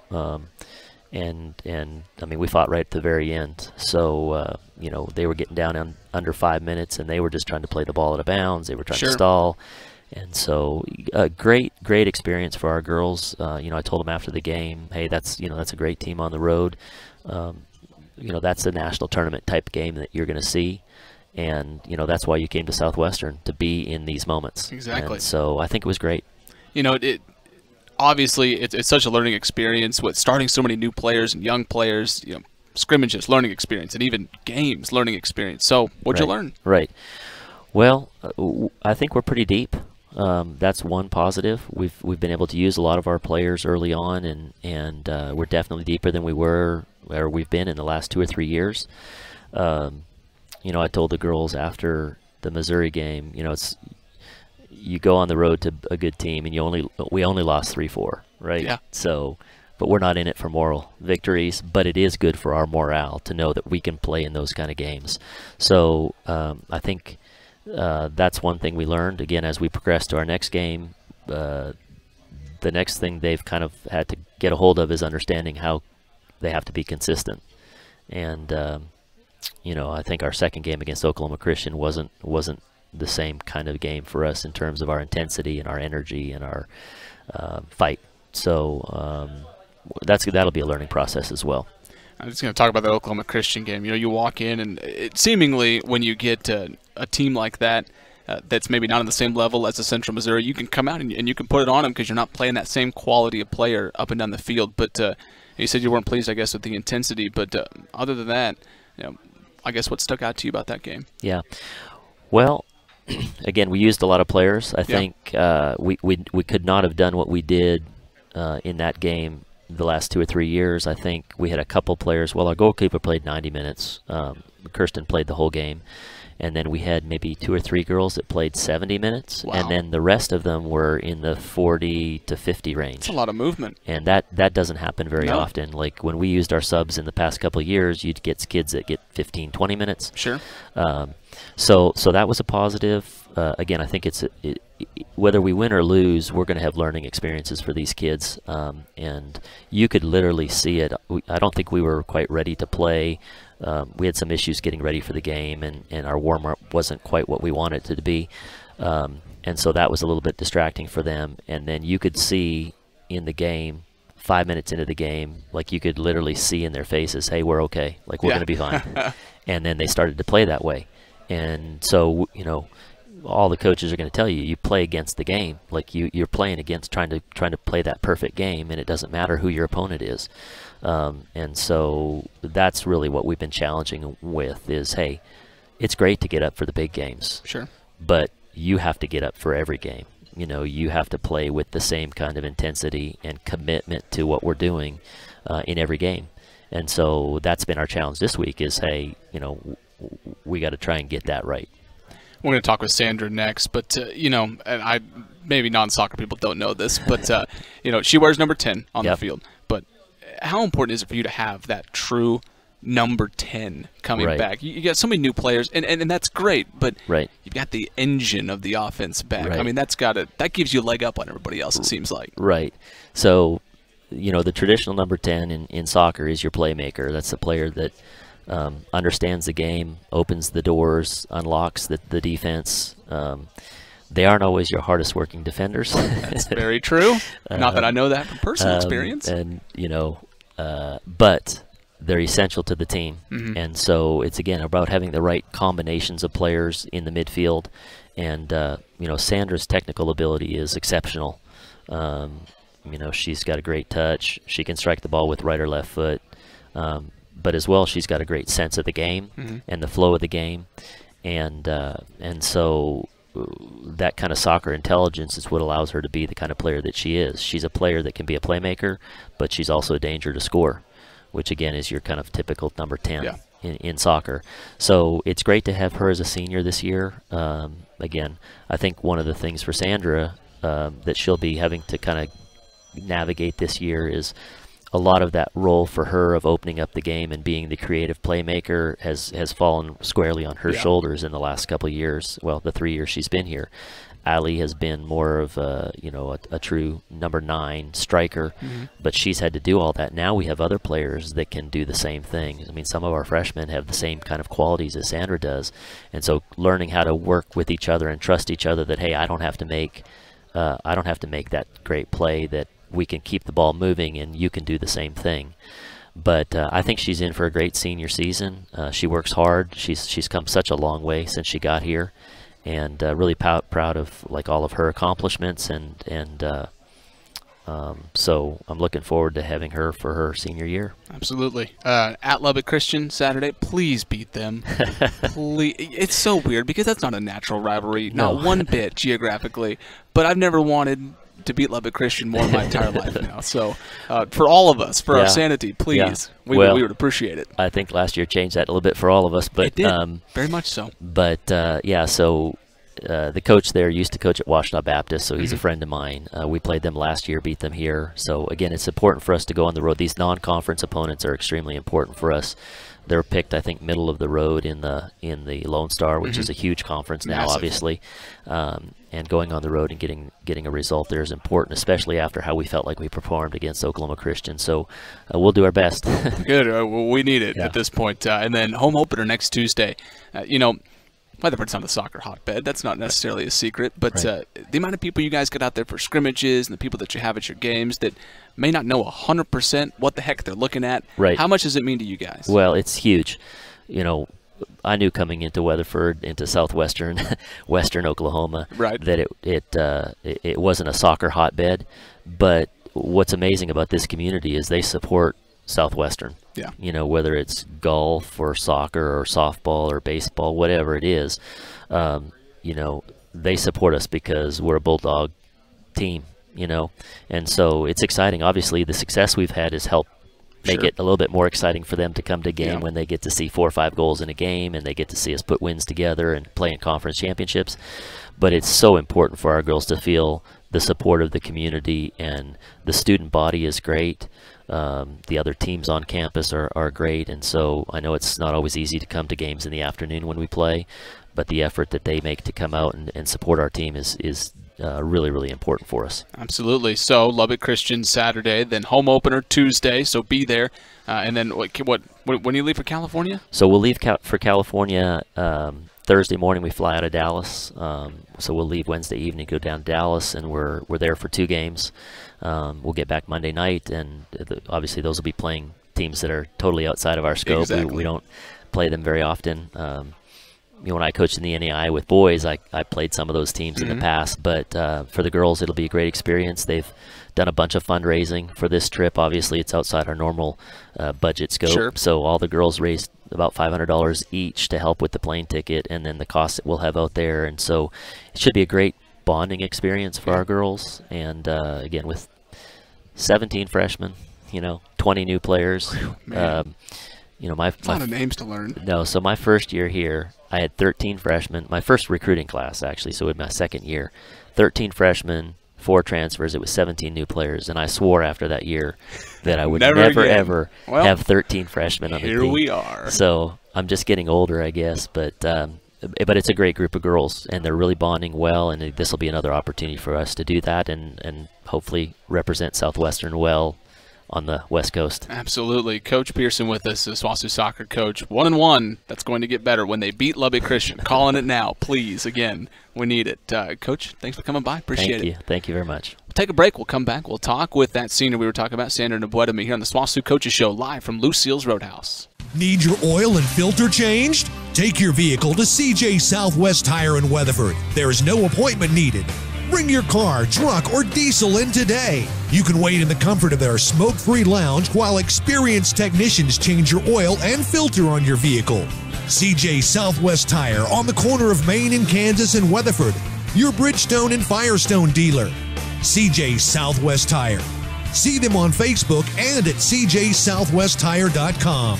and I mean, we fought right at the very end. So they were getting down under 5 minutes, and they were just trying to play the ball out of bounds. They were trying to stall. And so a great experience for our girls. I told them after the game, hey, that's a great team on the road. That's a national tournament type game that you're going to see. And, that's why you came to Southwestern, to be in these moments. Exactly. And so I think it was great. Obviously, it's such a learning experience with starting so many new players and young players, scrimmages, learning experience, and even games, learning experience. So what'd you learn? Right. Well, I think we're pretty deep. That's one positive. We've been able to use a lot of our players early on, and we're definitely deeper than we've been in the last 2 or 3 years. I told the girls after the Missouri game, you go on the road to a good team, and we only lost 3-4, right? Yeah. So, but we're not in it for moral victories, but it is good for our morale to know that we can play in those kind of games. So I think that's one thing we learned. Again, as we progress to our next game, the next thing they've kind of had to get a hold of is understanding how they have to be consistent. And I think our second game against Oklahoma Christian wasn't the same kind of game for us in terms of our intensity and our energy and our fight. So that'll be a learning process as well. I'm just going to talk about the Oklahoma Christian game. You walk in, and seemingly when you get a team like that, that's maybe not on the same level as the Central Missouri, you can come out and you can put it on them because you're not playing that same quality of player up and down the field. But you said you weren't pleased, I guess, with the intensity. But other than that, I guess what stuck out to you about that game? Yeah. Well, again, we used a lot of players. I think we could not have done what we did in that game the last 2 or 3 years. I think we had a couple players. Well, our goalkeeper played 90 minutes. Kirsten played the whole game. And then we had maybe 2 or 3 girls that played 70 minutes. Wow. And then the rest of them were in the 40 to 50 range. That's a lot of movement. And that doesn't happen very often. Like when we used our subs in the past couple of years, you'd get kids that get 15, 20 minutes. Sure. So that was a positive. Again, I think whether we win or lose, we're going to have learning experiences for these kids. And you could literally see it. I don't think we were quite ready to play. We had some issues getting ready for the game, and our warm-up wasn't quite what we wanted it to be. And so that was a little bit distracting for them. And then you could see in the game, 5 minutes into the game, like you could literally see in their faces, hey, we're okay. Like, we're going to be fine. And then they started to play that way. And so, all the coaches are going to tell you, you play against the game. Like you're playing against trying to play that perfect game, and it doesn't matter who your opponent is. And so that's really what we've been challenging with is, hey, it's great to get up for the big games. Sure. But you have to get up for every game. You know, you have to play with the same kind of intensity and commitment to what we're doing in every game. And so that's been our challenge this week is, hey, you know, we got to try and get that right. We're going to talk with Sandra next, but, you know, and maybe non-soccer people don't know this, but, you know, she wears number 10 on the field. But how important is it for you to have that true number 10 coming back? You got so many new players, and that's great, but you've got the engine of the offense back. I mean, that gives you a leg up on everybody else, it seems like. Right. So, you know, the traditional number 10 in soccer is your playmaker. That's the player that understands the game, opens the doors, unlocks the defense. They aren't always your hardest working defenders. That's very true. Not that I know that from personal experience. And, you know, but they're essential to the team. And so it's, again, about having the right combinations of players in the midfield. And, you know, Sandra's technical ability is exceptional. You know, she's got a great touch. She can strike the ball with right or left foot. But as well, she's got a great sense of the game and the flow of the game. And so that kind of soccer intelligence is what allows her to be the kind of player that she is. She's a player that can be a playmaker, but she's also a danger to score, which, again, is your kind of typical number 10 in soccer. So it's great to have her as a senior this year. Again, I think one of the things for Sandra that she'll be having to kind of navigate this year is a lot of that role for her of opening up the game and being the creative playmaker has fallen squarely on her shoulders in the last couple of years. Well, the 3 years she's been here. Ali has been more of a, you know, a true number 9 striker, but she's had to do all that. Now we have other players that can do the same thing. I mean, some of our freshmen have the same kind of qualities as Sandra does, and so learning how to work with each other and trust each other that, hey, I don't have to make that great play, that we can keep the ball moving and you can do the same thing. But I think she's in for a great senior season. She works hard. She's come such a long way since she got here, and really proud of like all of her accomplishments. And so I'm looking forward to having her for her senior year. Absolutely. At Lubbock Christian Saturday, please beat them. Please. It's so weird because that's not a natural rivalry, not one bit geographically. But I've never wanted to beat Lubbock Christian more in my entire life now. So for all of us, for our sanity, please, we would appreciate it. I think last year changed that a little bit for all of us. But it did, very much so. But, yeah, so the coach there used to coach at Washtenaw Baptist, so he's a friend of mine. We played them last year, beat them here. So, again, it's important for us to go on the road. These non-conference opponents are extremely important for us. They're picked, I think, middle of the road in the Lone Star, which is a huge conference now, obviously. And going on the road and getting a result there is important, especially after how we felt like we performed against Oklahoma Christian. So we'll do our best. Good. Well, we need it at this point. And then home opener next Tuesday. You know, Weatherford's not a soccer hotbed. That's not necessarily a secret. But the amount of people you guys get out there for scrimmages and the people that you have at your games that may not know 100% what the heck they're looking at. How much does it mean to you guys? Well, it's huge. You know, I knew coming into Weatherford, into Southwestern, Western Oklahoma, that it wasn't a soccer hotbed. But what's amazing about this community is they support Southwestern. Yeah. You know, whether it's golf or soccer or softball or baseball, whatever it is, you know, they support us because we're a Bulldog team, you know. And so it's exciting. Obviously, the success we've had has helped make it a little bit more exciting for them to come to a game when they get to see 4 or 5 goals in a game and they get to see us put wins together and play in conference championships. But it's so important for our girls to feel the support of the community, and the student body is great. The other teams on campus are great, and so I know it's not always easy to come to games in the afternoon when we play, but the effort that they make to come out and support our team is really, really important for us. Absolutely. So Lubbock Christian Saturday, then home opener Tuesday, so be there. And then when do you leave for California? So we'll leave for California Thursday morning. We fly out of Dallas, so we'll leave Wednesday evening, go down to Dallas, and we're there for 2 games. We'll get back Monday night, and obviously those will be playing teams that are totally outside of our scope. Exactly. We don't play them very often. when I coached in the NAI with boys, I played some of those teams in the past. But for the girls, it'll be a great experience. They've done a bunch of fundraising for this trip. Obviously, it's outside our normal budget scope. Sure. So all the girls raised about $500 each to help with the plane ticket and then the costs that we'll have out there. And so it should be a great bonding experience for our girls. And again, with 17 freshmen, 20 new players. A lot of names to learn. No, so my first year here, I had 13 freshmen. My first recruiting class, actually, so in my second year, 13 freshmen, 4 transfers. It was 17 new players, and I swore after that year that I would never ever have 13 freshmen on the team. Here we are. So I'm just getting older, I guess, but it's a great group of girls, and they're really bonding well, and this will be another opportunity for us to do that and hopefully represent Southwestern well on the West Coast. Absolutely. Coach Persson with us, the Swosu soccer coach. 1-1. That's going to get better when they beat Lubbock Christian. Calling it now, please. Again, we need it. Coach, thanks for coming by. Appreciate it. Thank you very much. We'll take a break. We'll come back. We'll talk with that senior we were talking about, Sandra Nabweteme, here on the Swosu Coaches Show, live from Lucille's Roadhouse. Need your oil and filter changed? Take your vehicle to CJ Southwest Tire in Weatherford. There is no appointment needed. Bring your car, truck, or diesel in today. You can wait in the comfort of their smoke-free lounge while experienced technicians change your oil and filter on your vehicle. CJ Southwest Tire on the corner of Main and Kansas in Weatherford. Your Bridgestone and Firestone dealer. CJ Southwest Tire. See them on Facebook and at cjsouthwesttire.com.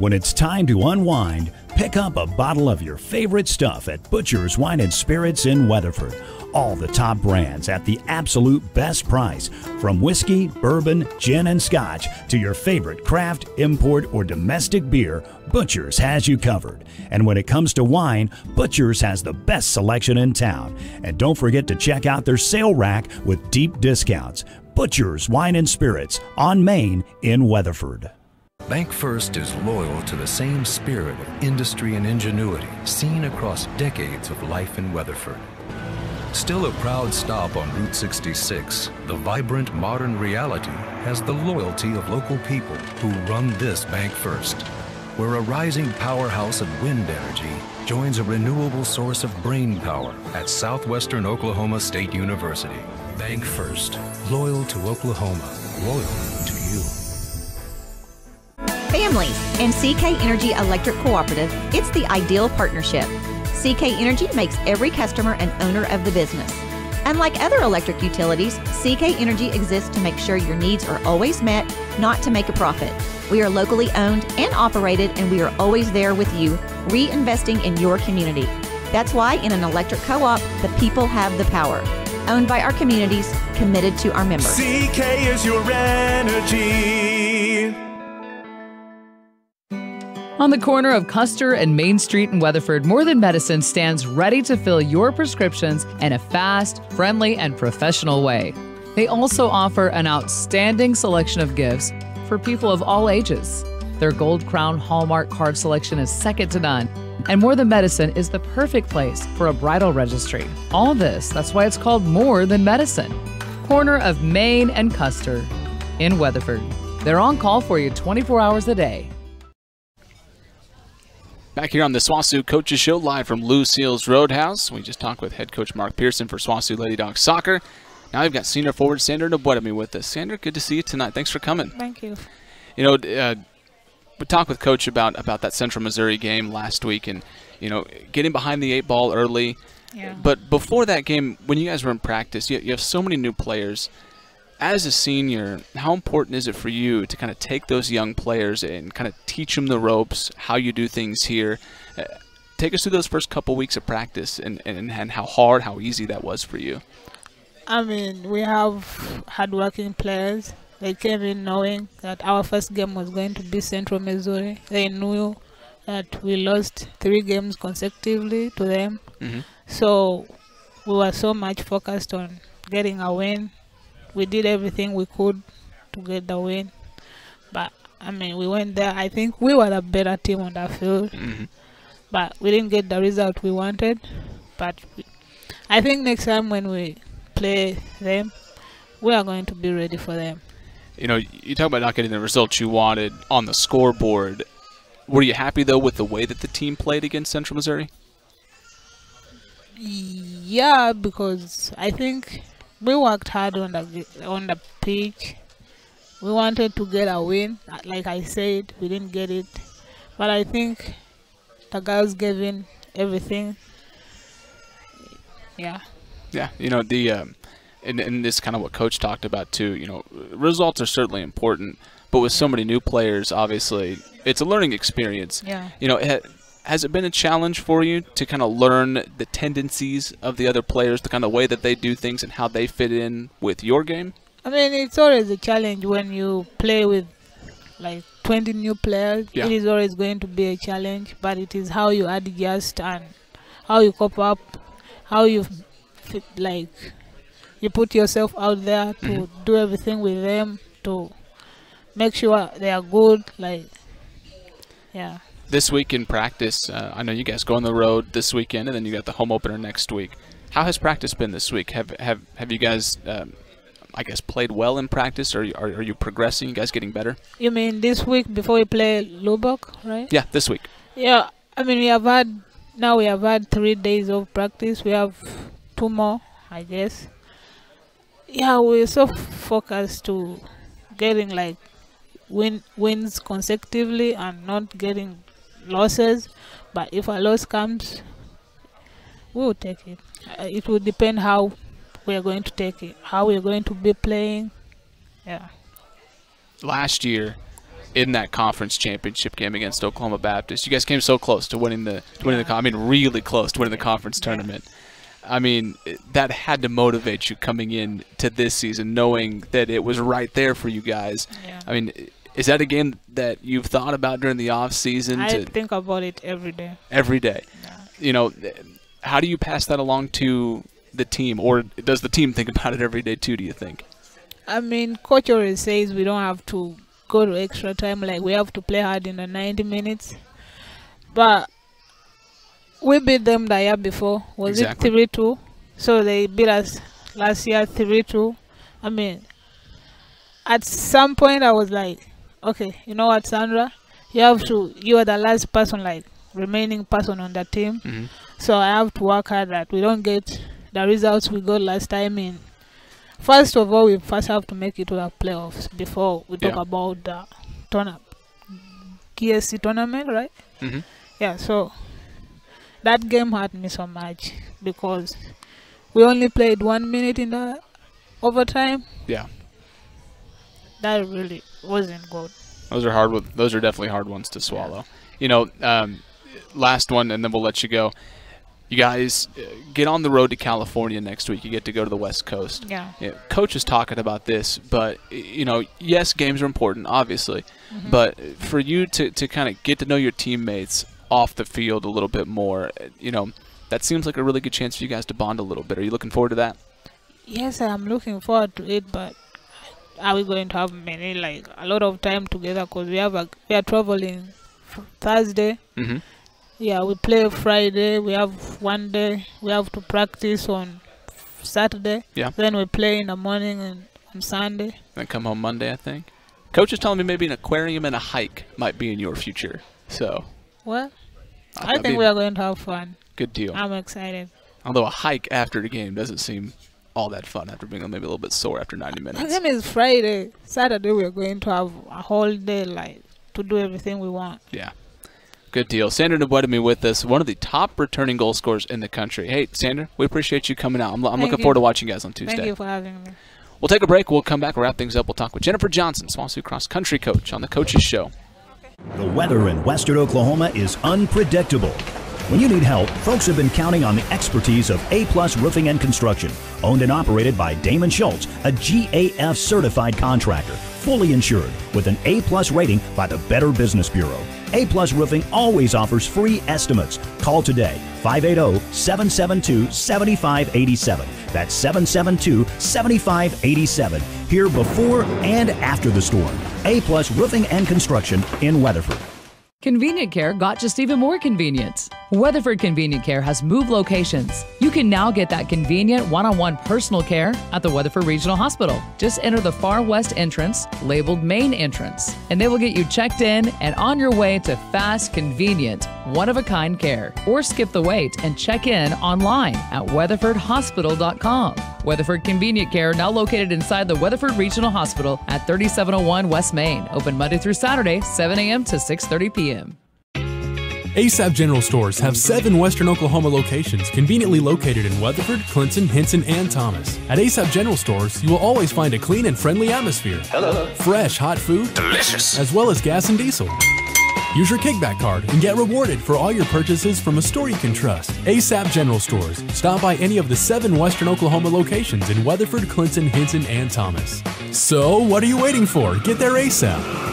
When it's time to unwind, pick up a bottle of your favorite stuff at Butcher's Wine and Spirits in Weatherford. All the top brands at the absolute best price. From whiskey, bourbon, gin, and scotch to your favorite craft, import, or domestic beer, Butcher's has you covered. And when it comes to wine, Butcher's has the best selection in town. And don't forget to check out their sale rack with deep discounts. Butcher's Wine and Spirits on Main in Weatherford. Bank First is loyal to the same spirit of industry and ingenuity seen across decades of life in Weatherford. Still a proud stop on Route 66, the vibrant modern reality has the loyalty of local people who run this Bank First, where a rising powerhouse of wind energy joins a renewable source of brain power at Southwestern Oklahoma State University. Bank First, loyal to Oklahoma, loyal to you. Families and CK Energy Electric Cooperative, it's the ideal partnership. CK Energy makes every customer an owner of the business. Unlike other electric utilities, CK Energy exists to make sure your needs are always met, not to make a profit. We are locally owned and operated, and we are always there with you, reinvesting in your community. That's why in an electric co-op, the people have the power. Owned by our communities, committed to our members. CK is your energy. On the corner of Custer and Main Street in Weatherford, More Than Medicine stands ready to fill your prescriptions in a fast, friendly, and professional way. They also offer an outstanding selection of gifts for people of all ages. Their Gold Crown Hallmark card selection is second to none, and More Than Medicine is the perfect place for a bridal registry. All this, that's why it's called More Than Medicine. Corner of Main and Custer in Weatherford. They're on call for you 24 hours a day. Back here on the Swosu Coaches Show, live from Lucille's Roadhouse. We just talked with head coach Mark Persson for Swosu Lady Dog Soccer. Now we've got senior forward Sandra Nabweteme with us. Sandra, good to see you tonight. Thanks for coming. Thank you. You know, we talked with Coach about that Central Missouri game last week and, you know, getting behind the 8 ball early. Yeah. But before that game, when you guys were in practice, you have so many new players. As a senior, how important is it for you to kind of take those young players and kind of teach them the ropes, how you do things here? Take us through those first couple weeks of practice and how hard, how easy that was for you. I mean, we have hardworking players. They came in knowing that our first game was going to be Central Missouri. They knew that we lost 3 games consecutively to them. Mm-hmm. So we were so much focused on getting a win. We did everything we could to get the win. But, I mean, we went there. I think we were the better team on the field. Mm-hmm. But we didn't get the result we wanted. But I think next time when we play them, we are going to be ready for them. You know, you talk about not getting the results you wanted on the scoreboard. Were you happy, though, with the way that the team played against Central Missouri? Yeah, because I think we worked hard on the pitch. We wanted to get a win. Like I said, we didn't get it. But I think the girls gave in everything. Yeah. Yeah, you know, and this is kind of what Coach talked about, too. You know, results are certainly important, but with so many new players, obviously, it's a learning experience. Yeah. You know, has it been a challenge for you to kind of learn the tendencies of the other players, the kind of way that they do things and how they fit in with your game? I mean, it's always a challenge when you play with like 20 new players. Yeah. It is always going to be a challenge, but it is how you adjust and how you cope up, how you you put yourself out there to do everything with them to make sure they are good. Like, yeah. This week in practice, I know you guys go on the road this weekend, and then you got the home opener next week. How has practice been this week? Have you guys, I guess, played well in practice? Or are you progressing? You guys getting better? You mean this week before we play Lubbock, right? Yeah, this week. Yeah, I mean we have had 3 days of practice. We have 2 more, I guess. Yeah, we're so focused to getting like wins consecutively and not getting losses. But if a loss comes, we will take it. It will depend how we are going to take it, how we are going to be playing. Yeah. Last year, in that conference championship game against Oklahoma Baptist, you guys came so close to winning the I mean, really close to winning the conference tournament. I mean, that had to motivate you coming in to this season, knowing that it was right there for you guys. Yeah. I mean, is that a game that you've thought about during the off season? I think about it every day. Every day. Yeah. You know, how do you pass that along to the team, or does the team think about it every day too, do you think? I mean, Coach always says we don't have to go to extra time, like we have to play hard in the 90 minutes. But we beat them the year before. Was exactly. it 3-2? So they beat us last year 3-2. I mean, at some point I was like, okay, you know what, Sandra? You are the last person, like, remaining person on the team. Mm-hmm. So I have to work hard that we don't get the results we got last time in. First of all, we first have to make it to the playoffs before we talk about the KSC tournament, right? Mm-hmm. Yeah, so that game hurt me so much because we only played 1 minute in the overtime. Yeah. That really wasn't good. Those are hard. Those are definitely hard ones to swallow. You know, last one, and then we'll let you go. You guys get on the road to California next week. You get to go to the West Coast. Yeah. Coach is talking about this, but, you know, yes, games are important, obviously. Mm-hmm. But for you to kind of get to know your teammates off the field a little bit more, you know, that seems like a really good chance for you guys to bond a little bit. Are you looking forward to that? Yes, I'm looking forward to it, but are we going to have a lot of time together? Because we are traveling Thursday. Mm-hmm. Yeah, we play Friday. We have 1 day. We have to practice on Saturday. Yeah. Then we play in the morning and on Sunday. Then come home Monday, I think. Coach is telling me maybe an aquarium and a hike might be in your future. So. Well, I think we are going to have fun. Good deal. I'm excited. Although a hike after the game doesn't seem all that fun after being maybe a little bit sore after 90 minutes. The game is Friday. Saturday we are going to have a whole day to do everything we want. Yeah. Good deal. Sandra Nabweteme with us, one of the top returning goal scorers in the country. Hey, Sandra, we appreciate you coming out. I'm looking forward to watching you guys on Tuesday. Thank you for having me. We'll take a break. We'll come back. We'll wrap things up. We'll talk with Jennifer Johnson, Swosu cross country coach, on the Coaches Show. The weather in western Oklahoma is unpredictable. When you need help, folks have been counting on the expertise of A-Plus Roofing and Construction, owned and operated by Damon Schultz, a GAF certified contractor, fully insured with an A-Plus rating by the Better Business Bureau. A-Plus Roofing always offers free estimates. Call today, 580-772-7587. That's 772-7587. Here before and after the storm. A-Plus Roofing and Construction in Weatherford. Convenient Care got just even more convenience. Weatherford Convenient Care has moved locations. You can now get that convenient one-on-one personal care at the Weatherford Regional Hospital. Just enter the far west entrance, labeled Main Entrance, and they will get you checked in and on your way to fast, convenient, one-of-a-kind care. Or skip the wait and check in online at weatherfordhospital.com. Weatherford Convenient Care, now located inside the Weatherford Regional Hospital at 3701 West Main. Open Monday through Saturday, 7 a.m. to 6:30 p.m. ASAP General Stores have 7 Western Oklahoma locations conveniently located in Weatherford, Clinton, Hinton, and Thomas. At ASAP General Stores, you will always find a clean and friendly atmosphere. Hello. Fresh, hot food. Delicious. As well as gas and diesel. Use your kickback card and get rewarded for all your purchases from a store you can trust. ASAP General Stores. Stop by any of the 7 Western Oklahoma locations in Weatherford, Clinton, Hinton, and Thomas. So, what are you waiting for? Get there ASAP.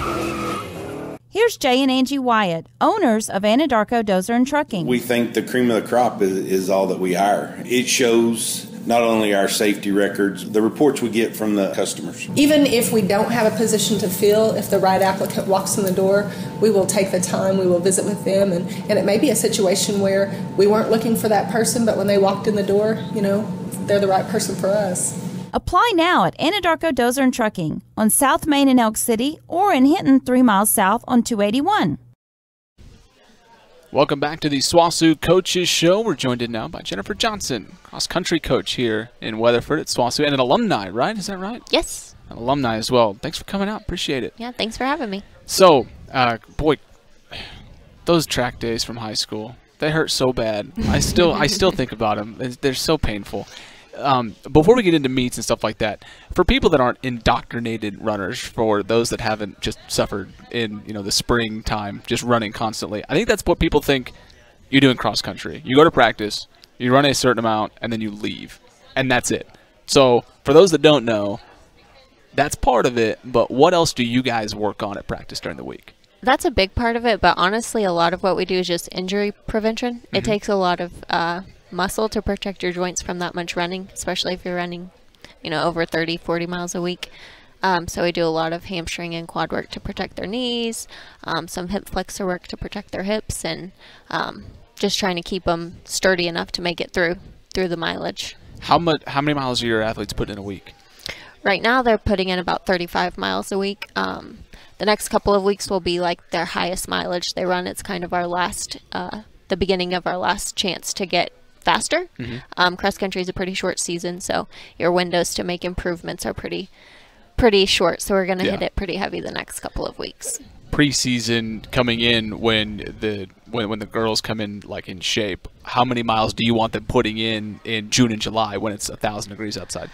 Here's Jay and Angie Wyatt, owners of Anadarko Dozer and Trucking. We think the cream of the crop is all that we hire. It shows not only our safety records, the reports we get from the customers. Even if we don't have a position to fill, if the right applicant walks in the door, we will take the time, we will visit with them, and it may be a situation where we weren't looking for that person, but when they walked in the door, they're the right person for us. Apply now at Anadarko Dozer and Trucking on South Main in Elk City or in Hinton 3 miles south on 281. Welcome back to the Swosu Coaches Show. We're joined in now by Jennifer Johnson, cross-country coach here in Weatherford at Swosu, and an alumni, right? Is that right? Yes. An alumni as well. Thanks for coming out. Appreciate it. Yeah, thanks for having me. So, boy, those track days from high school, they hurt so bad. I still think about them. They're so painful. Before we get into meets and stuff like that, for people that aren't indoctrinated runners, for those that haven't just suffered in the springtime, just running constantly, I think that's what people think you do in cross country. You go to practice, you run a certain amount, and then you leave, and that's it. So for those that don't know, that's part of it. But what else do you guys work on at practice during the week? That's a big part of it, but honestly, a lot of what we do is just injury prevention. Mm-hmm. It takes a lot of muscle to protect your joints from that much running, especially if you're running, over 30, 40 miles a week. So we do a lot of hamstring and quad work to protect their knees, some hip flexor work to protect their hips, and just trying to keep them sturdy enough to make it through the mileage. How many miles are your athletes putting in a week? Right now, they're putting in about 35 miles a week. The next couple of weeks will be like their highest mileage they run. It's kind of our last, the beginning of our last chance to get faster. Mm-hmm. Cross country is a pretty short season, so your windows to make improvements are pretty short. So we're going to hit it pretty heavy the next couple of weeks. Preseason coming in, when the girls come in like in shape, how many miles do you want them putting in June and July when it's 1,000 degrees outside?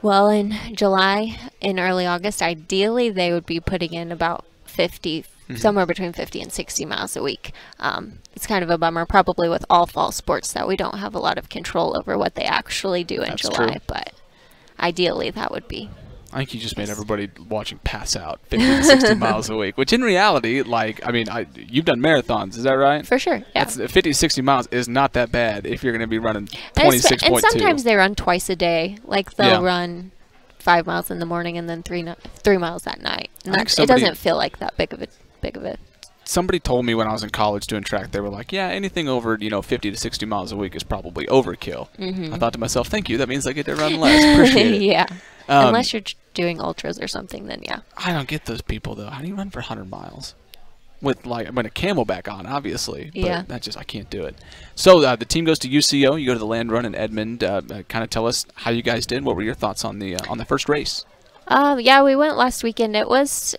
Well, in July, in early August, ideally they would be putting in about 50, somewhere between 50 and 60 miles a week. It's kind of a bummer, probably with all fall sports, that we don't have a lot of control over what they actually do in July. True. But ideally, that would be. I think you just made everybody watching pass out 50 to 60 miles a week, which in reality, you've done marathons, is that right? For sure, yeah. 50 to 60 miles is not that bad if you're going to be running 26.2. And sometimes they run twice a day. Like they'll run 5 miles in the morning and then 3 miles at night. And it doesn't feel like that big of a. Somebody told me when I was in college doing track, they were like, yeah, anything over 50 to 60 miles a week is probably overkill. Mm-hmm. I thought to myself, thank you, that means I get to run less. Appreciate it. Yeah. Unless you're doing ultras or something, then yeah. I don't get those people though. How do you run for 100 miles with a camelback on, obviously? But I can't do it. So the team goes to UCO. You go to the land run in Edmond. Kind of tell us how you guys did. What were your thoughts on the first race? Yeah, we went last weekend. It was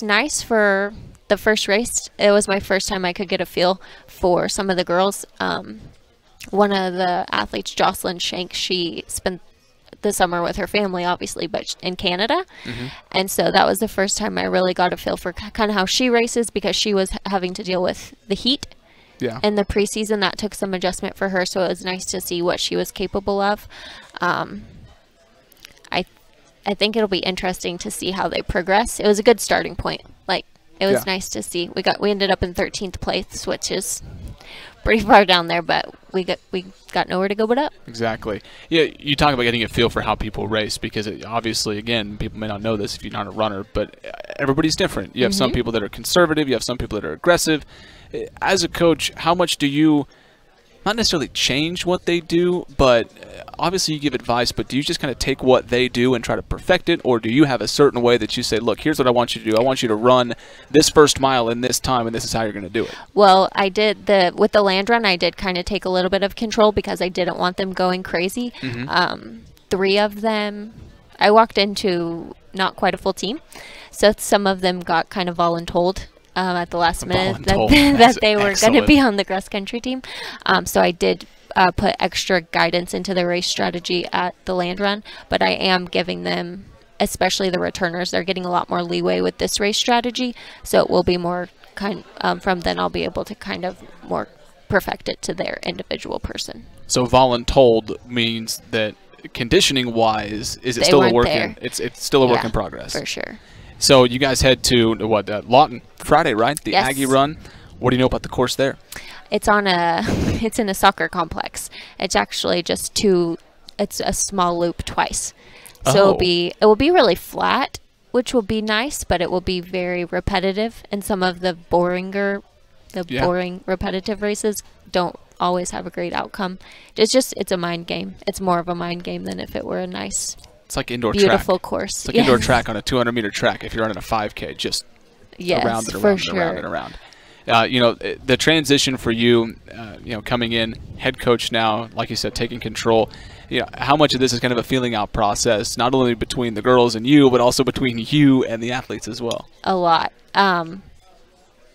nice for the first race. It was my first time I could get a feel for some of the girls. One of the athletes, Jocelyn Shank, she spent the summer with her family, obviously, but in Canada. Mm-hmm. And so that was the first time I really got a feel for kind of how she races, because she was having to deal with the heat. Yeah. In the preseason, that took some adjustment for her, so it was nice to see what she was capable of. I think it'll be interesting to see how they progress. It was a good starting point. It was nice to see. We ended up in 13th place, which is pretty far down there, but we got nowhere to go but up. Exactly. Yeah, you talk about getting a feel for how people race, because obviously, again, people may not know this if you're not a runner, but everybody's different. You have some people that are conservative, you have some people that are aggressive. As a coach, how much do you not necessarily change what they do, but obviously you give advice, but do you just kind of take what they do and try to perfect it, or do you have a certain way that you say, look, here's what I want you to do. I want you to run this first mile in this time, and this is how you're going to do it? Well, I did with the land run, I did kind of take a little bit of control because I didn't want them going crazy. 3 of them, I walked into not quite a full team, so some of them got kind of voluntold at the last minute that they were going to be on the cross country team. So I did put extra guidance into the race strategy at the land run, but I am giving them, especially the returners, they're getting a lot more leeway with this race strategy. So it will be more from then I'll be able to kind of more perfect it to their individual person. So voluntold means that conditioning wise, is it still a work in? It's still a work in progress. For sure. So you guys head to Lawton Friday, right? The Aggie Run. What do you know about the course there? It's in a soccer complex. It's actually just it's a small loop twice. So it will be really flat, which will be nice, but it will be very repetitive, and some of the boring repetitive races don't always have a great outcome. It's a mind game. It's more of a mind game than if it were a nice, it's like indoor beautiful track. Course. It's like indoor track on a 200-meter track if you're running a 5K, just around and around and around and around. The transition for you, coming in, head coach now, like you said, taking control, how much of this is kind of a feeling out process, not only between the girls and you, but also between you and the athletes as well? A lot.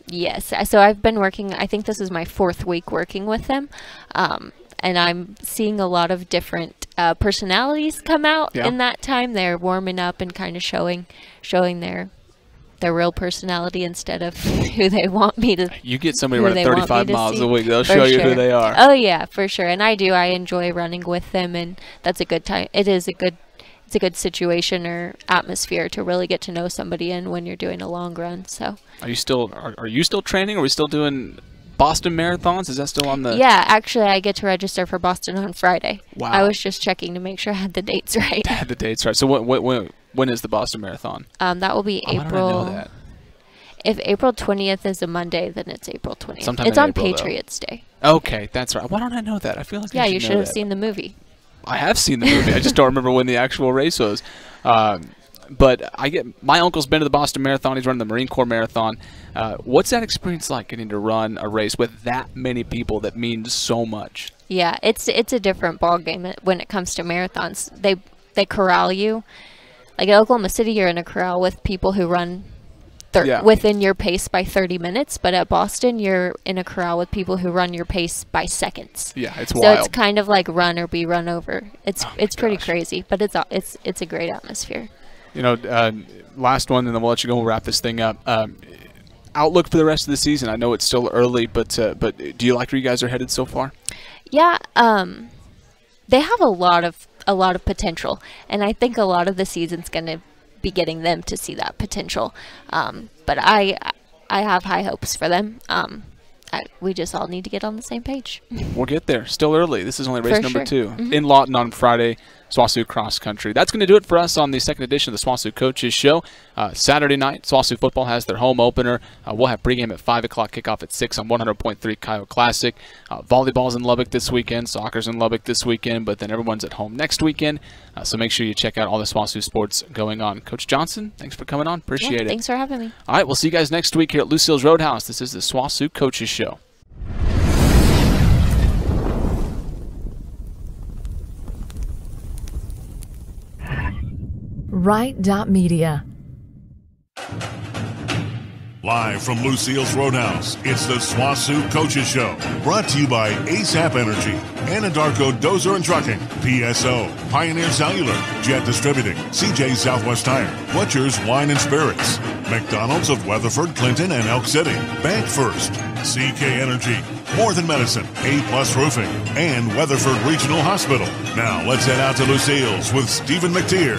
Yes. So I've been working, I think this is my 4th week working with them, and I'm seeing a lot of different personalities come out in that time. They're warming up and kind of showing their real personality instead of who they want me to. You get somebody running 35 miles a week, they'll show you who they are. Oh yeah, for sure. And I enjoy running with them, and that's a good time. It's a good situation or atmosphere to really get to know somebody in when you're doing a long run. So are you still training? Are we still doing Boston marathons? Is that still on the? Yeah, actually I get to register for Boston on Friday. Wow. I was just checking to make sure I had the dates right. Had the dates right. So when is the Boston Marathon? That will be April. I don't know that. If April 20th is a Monday, then it's April 20th. Sometime it's on April, Patriots Day. Okay, that's right. Why don't I know that? I feel like you should have seen the movie. I have seen the movie. I just don't remember when the actual race was. But my uncle's been to the Boston Marathon. He's running the Marine Corps Marathon. What's that experience like, getting to run a race with that many people that means so much? Yeah, it's a different ballgame when it comes to marathons. They corral you. Like at Oklahoma City, you're in a corral with people who run within your pace by 30 minutes, but at Boston, you're in a corral with people who run your pace by seconds. Yeah, it's wild. So it's kind of like run or be run over. It's pretty crazy, but it's a great atmosphere. Last one, and then we'll let you go. We'll wrap this thing up. Outlook for the rest of the season. I know it's still early, but do you like where you guys are headed so far? Yeah, they have a lot of potential, and I think a lot of the season's going to be getting them to see that potential. But I have high hopes for them. We just all need to get on the same page. We'll get there. Still early. This is only race number 2 in Lawton on Friday. Swosu Cross Country. That's going to do it for us on the second edition of the Swosu Coaches Show. Saturday night, Swosu football has their home opener. We'll have pregame at 5 o'clock, kickoff at 6 on 100.3 Coyote Classic. Volleyball's in Lubbock this weekend. Soccer's in Lubbock this weekend, but then everyone's at home next weekend. So make sure you check out all the Swosu sports going on. Coach Johnson, thanks for coming on. Appreciate it. Thanks for having me. All right, we'll see you guys next week here at Lucille's Roadhouse. This is the Swosu Coaches Show. Wright.media. Live from Lucille's Roadhouse, it's the Swosu Coaches Show. Brought to you by ASAP Energy, Anadarko Dozer and Trucking, PSO, Pioneer Cellular, Jet Distributing, CJ Southwest Tire, Butcher's Wine and Spirits, McDonald's of Weatherford, Clinton, and Elk City, Bank First, CK Energy, More Than Medicine, A-Plus Roofing, and Weatherford Regional Hospital. Now let's head out to Lucille's with Stephen McTear.